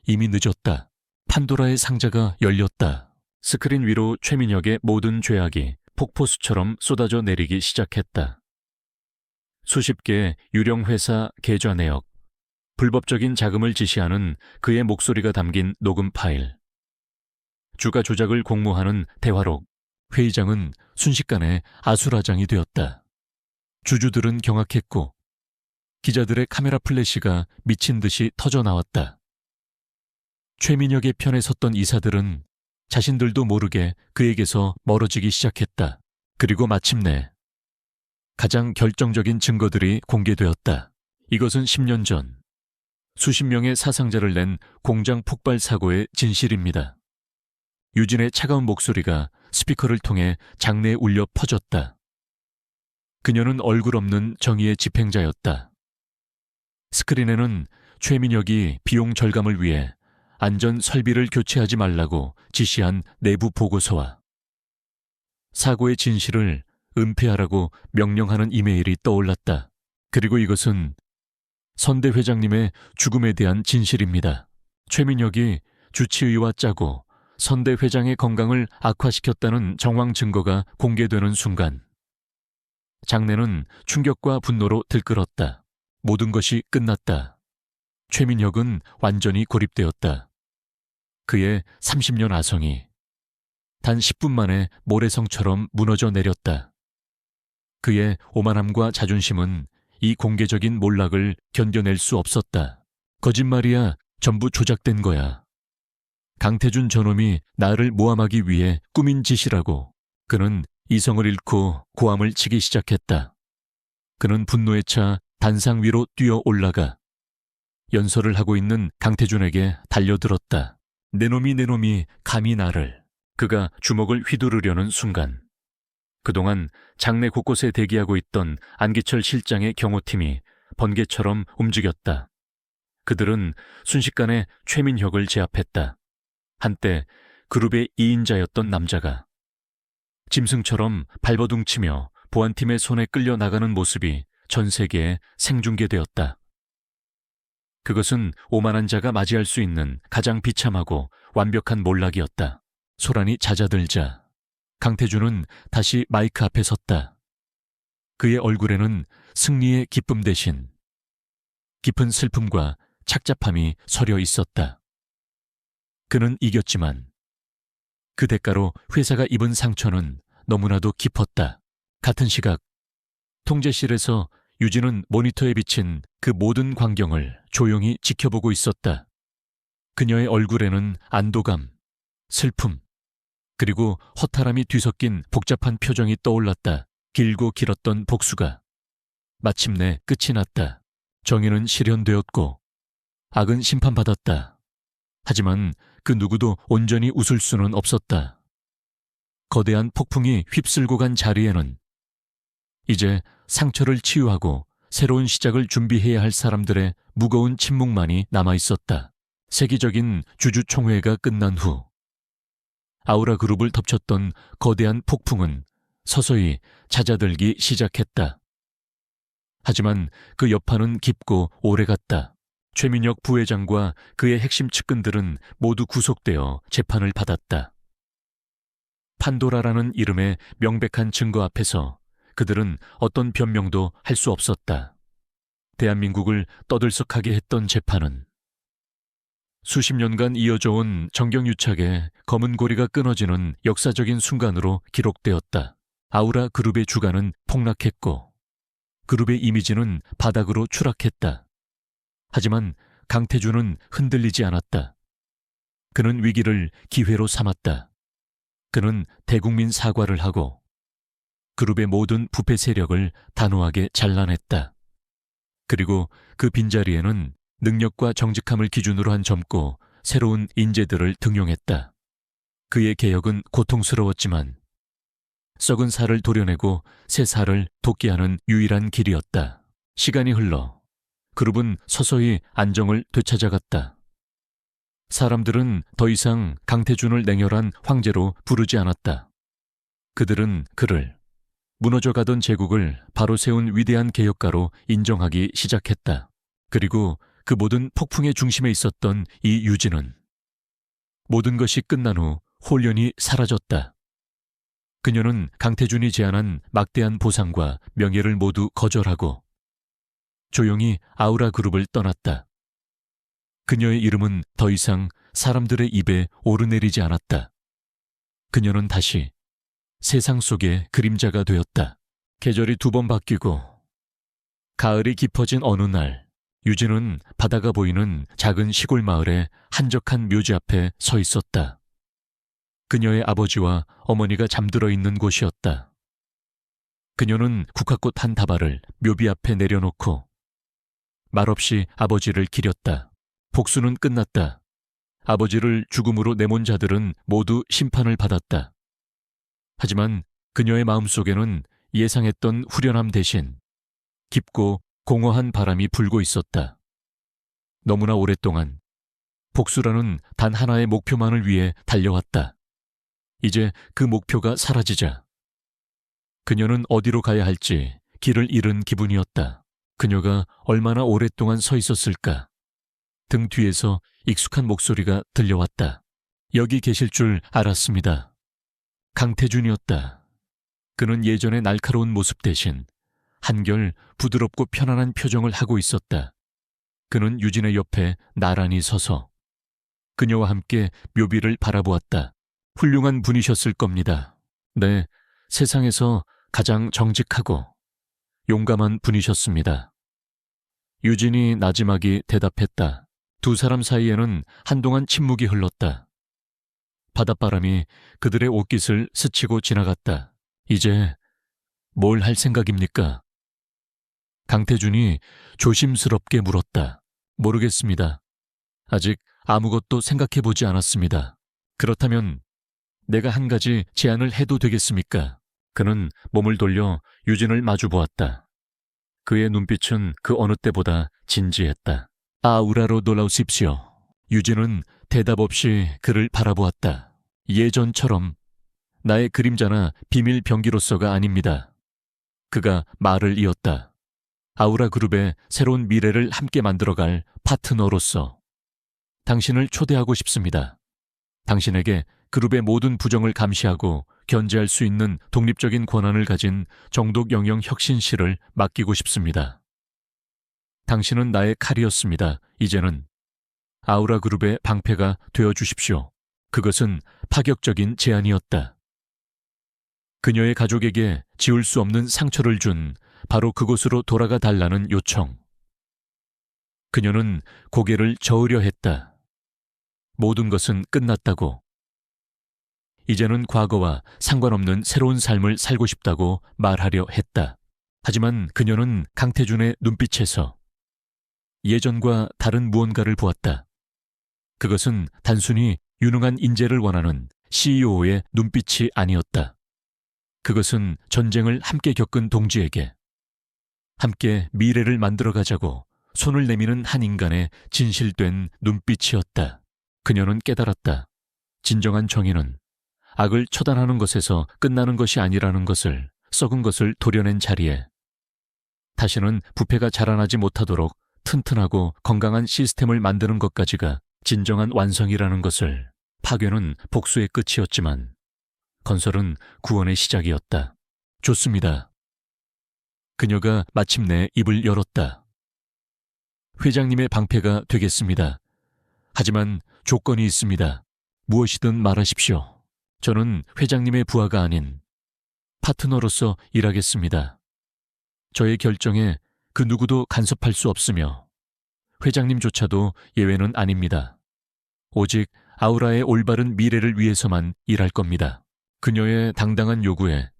이미 늦었다. 판도라의 상자가 열렸다. 스크린 위로 최민혁의 모든 죄악이 폭포수처럼 쏟아져 내리기 시작했다. 수십 개의 유령 회사 계좌 내역, 불법적인 자금을 지시하는 그의 목소리가 담긴 녹음 파일, 주가 조작을 공모하는 대화록. 회의장은 순식간에 아수라장이 되었다. 주주들은 경악했고 기자들의 카메라 플래시가 미친 듯이 터져 나왔다. 최민혁의 편에 섰던 이사들은 자신들도 모르게 그에게서 멀어지기 시작했다. 그리고 마침내 가장 결정적인 증거들이 공개되었다. 이것은 10년 전 수십 명의 사상자를 낸 공장 폭발 사고의 진실입니다. 유진의 차가운 목소리가 스피커를 통해 장내에 울려 퍼졌다. 그녀는 얼굴 없는 정의의 집행자였다. 스크린에는 최민혁이 비용 절감을 위해 안전 설비를 교체하지 말라고 지시한 내부 보고서와 사고의 진실을 은폐하라고 명령하는 이메일이 떠올랐다. 그리고 이것은 선대 회장님의 죽음에 대한 진실입니다. 최민혁이 주치의와 짜고 선대 회장의 건강을 악화시켰다는 정황 증거가 공개되는 순간 장내는 충격과 분노로 들끓었다. 모든 것이 끝났다. 최민혁은 완전히 고립되었다. 그의 30년 아성이 단 10분 만에 모래성처럼 무너져 내렸다. 그의 오만함과 자존심은 이 공개적인 몰락을 견뎌낼 수 없었다. 거짓말이야. 전부 조작된 거야. 강태준 저놈이 나를 모함하기 위해 꾸민 짓이라고. 그는 이성을 잃고 고함을 치기 시작했다. 그는 분노에 차 단상 위로 뛰어 올라가 연설을 하고 있는 강태준에게 달려들었다. 내 놈이 감히 나를. 그가 주먹을 휘두르려는 순간 그동안 장내 곳곳에 대기하고 있던 안기철 실장의 경호팀이 번개처럼 움직였다. 그들은 순식간에 최민혁을 제압했다. 한때 그룹의 2인자였던 남자가 짐승처럼 발버둥치며 보안팀의 손에 끌려 나가는 모습이 전 세계에 생중계되었다. 그것은 오만한 자가 맞이할 수 있는 가장 비참하고 완벽한 몰락이었다. 소란이 잦아들자 강태준은 다시 마이크 앞에 섰다. 그의 얼굴에는 승리의 기쁨 대신 깊은 슬픔과 착잡함이 서려 있었다. 그는 이겼지만 그 대가로 회사가 입은 상처는 너무나도 깊었다. 같은 시각 통제실에서 유진은 모니터에 비친 그 모든 광경을 조용히 지켜보고 있었다. 그녀의 얼굴에는 안도감, 슬픔, 그리고 허탈함이 뒤섞인 복잡한 표정이 떠올랐다. 길고 길었던 복수가 마침내 끝이 났다. 정의는 실현되었고 악은 심판받았다. 하지만 그 누구도 온전히 웃을 수는 없었다. 거대한 폭풍이 휩쓸고 간 자리에는 이제 상처를 치유하고 새로운 시작을 준비해야 할 사람들의 무거운 침묵만이 남아있었다. 세계적인 주주총회가 끝난 후 아우라 그룹을 덮쳤던 거대한 폭풍은 서서히 잦아들기 시작했다. 하지만 그 여파는 깊고 오래갔다. 최민혁 부회장과 그의 핵심 측근들은 모두 구속되어 재판을 받았다. 판도라라는 이름의 명백한 증거 앞에서 그들은 어떤 변명도 할 수 없었다. 대한민국을 떠들썩하게 했던 재판은 수십 년간 이어져 온 정경유착의 검은 고리가 끊어지는 역사적인 순간으로 기록되었다. 아우라 그룹의 주가는 폭락했고 그룹의 이미지는 바닥으로 추락했다. 하지만 강태준은 흔들리지 않았다. 그는 위기를 기회로 삼았다. 그는 대국민 사과를 하고 그룹의 모든 부패 세력을 단호하게 잘라냈다. 그리고 그 빈자리에는 능력과 정직함을 기준으로 한 젊고 새로운 인재들을 등용했다. 그의 개혁은 고통스러웠지만 썩은 살을 도려내고 새 살을 돋게 하는 유일한 길이었다. 시간이 흘러 그룹은 서서히 안정을 되찾아갔다. 사람들은 더 이상 강태준을 냉혈한 황제로 부르지 않았다. 그들은 그를 무너져가던 제국을 바로 세운 위대한 개혁가로 인정하기 시작했다. 그리고 그 모든 폭풍의 중심에 있었던 이 유진은 모든 것이 끝난 후 홀연히 사라졌다. 그녀는 강태준이 제안한 막대한 보상과 명예를 모두 거절하고 조용히 아우라 그룹을 떠났다. 그녀의 이름은 더 이상 사람들의 입에 오르내리지 않았다. 그녀는 다시 세상 속의 그림자가 되었다. 계절이 2번 바뀌고 가을이 깊어진 어느 날 유진은 바다가 보이는 작은 시골 마을의 한적한 묘지 앞에 서 있었다. 그녀의 아버지와 어머니가 잠들어 있는 곳이었다. 그녀는 국화꽃 한 다발을 묘비 앞에 내려놓고 말없이 아버지를 기렸다. 복수는 끝났다. 아버지를 죽음으로 내몬 자들은 모두 심판을 받았다. 하지만 그녀의 마음속에는 예상했던 후련함 대신 깊고 공허한 바람이 불고 있었다. 너무나 오랫동안 복수라는 단 하나의 목표만을 위해 달려왔다. 이제 그 목표가 사라지자 그녀는 어디로 가야 할지 길을 잃은 기분이었다. 그녀가 얼마나 오랫동안 서 있었을까? 등 뒤에서 익숙한 목소리가 들려왔다. 여기 계실 줄 알았습니다. 강태준이었다. 그는 예전의 날카로운 모습 대신 한결 부드럽고 편안한 표정을 하고 있었다. 그는 유진의 옆에 나란히 서서 그녀와 함께 묘비를 바라보았다. 훌륭한 분이셨을 겁니다. 네, 세상에서 가장 정직하고 용감한 분이셨습니다. 유진이 나지막이 대답했다. 두 사람 사이에는 한동안 침묵이 흘렀다. 바닷바람이 그들의 옷깃을 스치고 지나갔다. 이제 뭘 할 생각입니까? 강태준이 조심스럽게 물었다. 모르겠습니다. 아직 아무것도 생각해보지 않았습니다. 그렇다면 내가 한 가지 제안을 해도 되겠습니까? 그는 몸을 돌려 유진을 마주보았다. 그의 눈빛은 그 어느 때보다 진지했다. 아우라로 놀라우십시오. 유진은 대답 없이 그를 바라보았다. 예전처럼 나의 그림자나 비밀 병기로서가 아닙니다. 그가 말을 이었다. 아우라 그룹의 새로운 미래를 함께 만들어갈 파트너로서 당신을 초대하고 싶습니다. 당신에게 그룹의 모든 부정을 감시하고 견제할 수 있는 독립적인 권한을 가진 정독 영역 혁신실을 맡기고 싶습니다. 당신은 나의 칼이었습니다. 이제는 아우라 그룹의 방패가 되어주십시오. 그것은 파격적인 제안이었다. 그녀의 가족에게 지울 수 없는 상처를 준 바로 그곳으로 돌아가 달라는 요청. 그녀는 고개를 저으려 했다. 모든 것은 끝났다고. 이제는 과거와 상관없는 새로운 삶을 살고 싶다고 말하려 했다. 하지만 그녀는 강태준의 눈빛에서 예전과 다른 무언가를 보았다. 그것은 단순히 유능한 인재를 원하는 CEO의 눈빛이 아니었다. 그것은 전쟁을 함께 겪은 동지에게 함께 미래를 만들어가자고 손을 내미는 한 인간의 진실된 눈빛이었다. 그녀는 깨달았다. 진정한 정의는 악을 처단하는 것에서 끝나는 것이 아니라는 것을, 썩은 것을 도려낸 자리에 다시는 부패가 자라나지 못하도록 튼튼하고 건강한 시스템을 만드는 것까지가 진정한 완성이라는 것을. 파괴는 복수의 끝이었지만 건설은 구원의 시작이었다. 좋습니다. 그녀가 마침내 입을 열었다. 회장님의 방패가 되겠습니다. 하지만 조건이 있습니다. 무엇이든 말하십시오. 저는 회장님의 부하가 아닌 파트너로서 일하겠습니다. 저의 결정에 그 누구도 간섭할 수 없으며 회장님조차도 예외는 아닙니다. 오직 아우라의 올바른 미래를 위해서만 일할 겁니다. 그녀의 당당한 요구에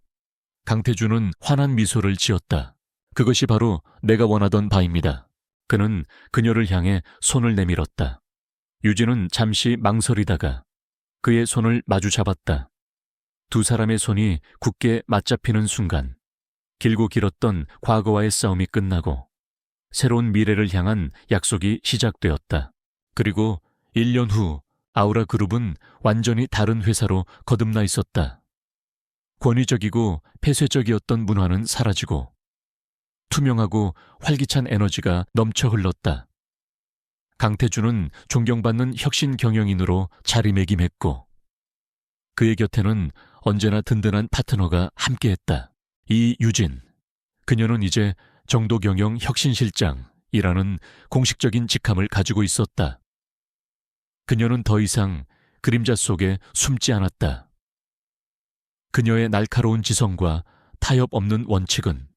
강태준은 환한 미소를 지었다. 그것이 바로 내가 원하던 바입니다. 그는 그녀를 향해 손을 내밀었다. 유진은 잠시 망설이다가 그의 손을 마주 잡았다. 두 사람의 손이 굳게 맞잡히는 순간 길고 길었던 과거와의 싸움이 끝나고 새로운 미래를 향한 약속이 시작되었다. 그리고 1년 후 아우라 그룹은 완전히 다른 회사로 거듭나 있었다. 권위적이고 폐쇄적이었던 문화는 사라지고 투명하고 활기찬 에너지가 넘쳐 흘렀다. 강태준은 존경받는 혁신 경영인으로 자리매김했고 그의 곁에는 언제나 든든한 파트너가 함께했다. 이유진. 그녀는 이제 정도경영 혁신실장이라는 공식적인 직함을 가지고 있었다. 그녀는 더 이상 그림자 속에 숨지 않았다. 그녀의 날카로운 지성과 타협 없는 원칙은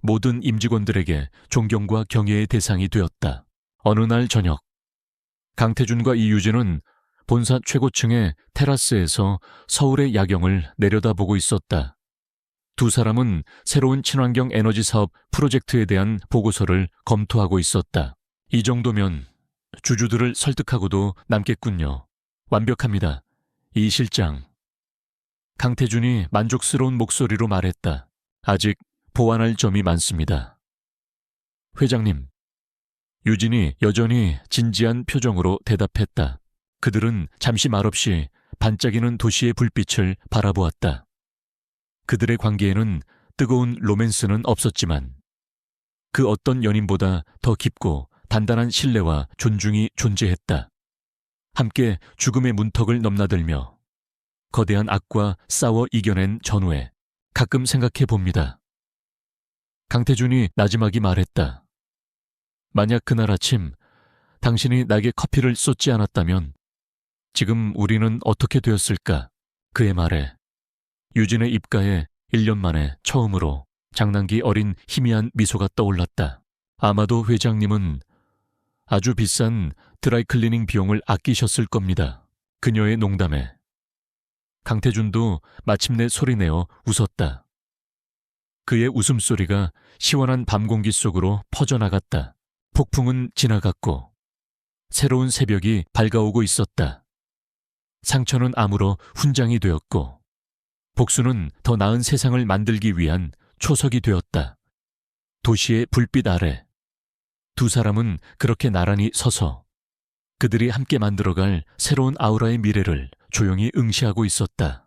모든 임직원들에게 존경과 경애의 대상이 되었다. 어느 날 저녁, 강태준과 이유진은 본사 최고층의 테라스에서 서울의 야경을 내려다보고 있었다. 두 사람은 새로운 친환경 에너지 사업 프로젝트에 대한 보고서를 검토하고 있었다. 이 정도면 주주들을 설득하고도 남겠군요. 완벽합니다. 이 실장. 강태준이 만족스러운 목소리로 말했다. 아직 보완할 점이 많습니다. 회장님. 유진이 여전히 진지한 표정으로 대답했다. 그들은 잠시 말없이 반짝이는 도시의 불빛을 바라보았다. 그들의 관계에는 뜨거운 로맨스는 없었지만 그 어떤 연인보다 더 깊고 단단한 신뢰와 존중이 존재했다. 함께 죽음의 문턱을 넘나들며 거대한 악과 싸워 이겨낸 전후에 가끔 생각해 봅니다. 강태준이 나지막이 말했다. 만약 그날 아침 당신이 나에게 커피를 쏟지 않았다면 지금 우리는 어떻게 되었을까? 그의 말에 유진의 입가에 1년 만에 처음으로 장난기 어린 희미한 미소가 떠올랐다. 아마도 회장님은 아주 비싼 드라이클리닝 비용을 아끼셨을 겁니다. 그녀의 농담에 강태준도 마침내 소리내어 웃었다. 그의 웃음소리가 시원한 밤 공기 속으로 퍼져나갔다. 폭풍은 지나갔고 새로운 새벽이 밝아오고 있었다. 상처는 아물어 훈장이 되었고 복수는 더 나은 세상을 만들기 위한 초석이 되었다. 도시의 불빛 아래 두 사람은 그렇게 나란히 서서 그들이 함께 만들어갈 새로운 아우라의 미래를 조용히 응시하고 있었다.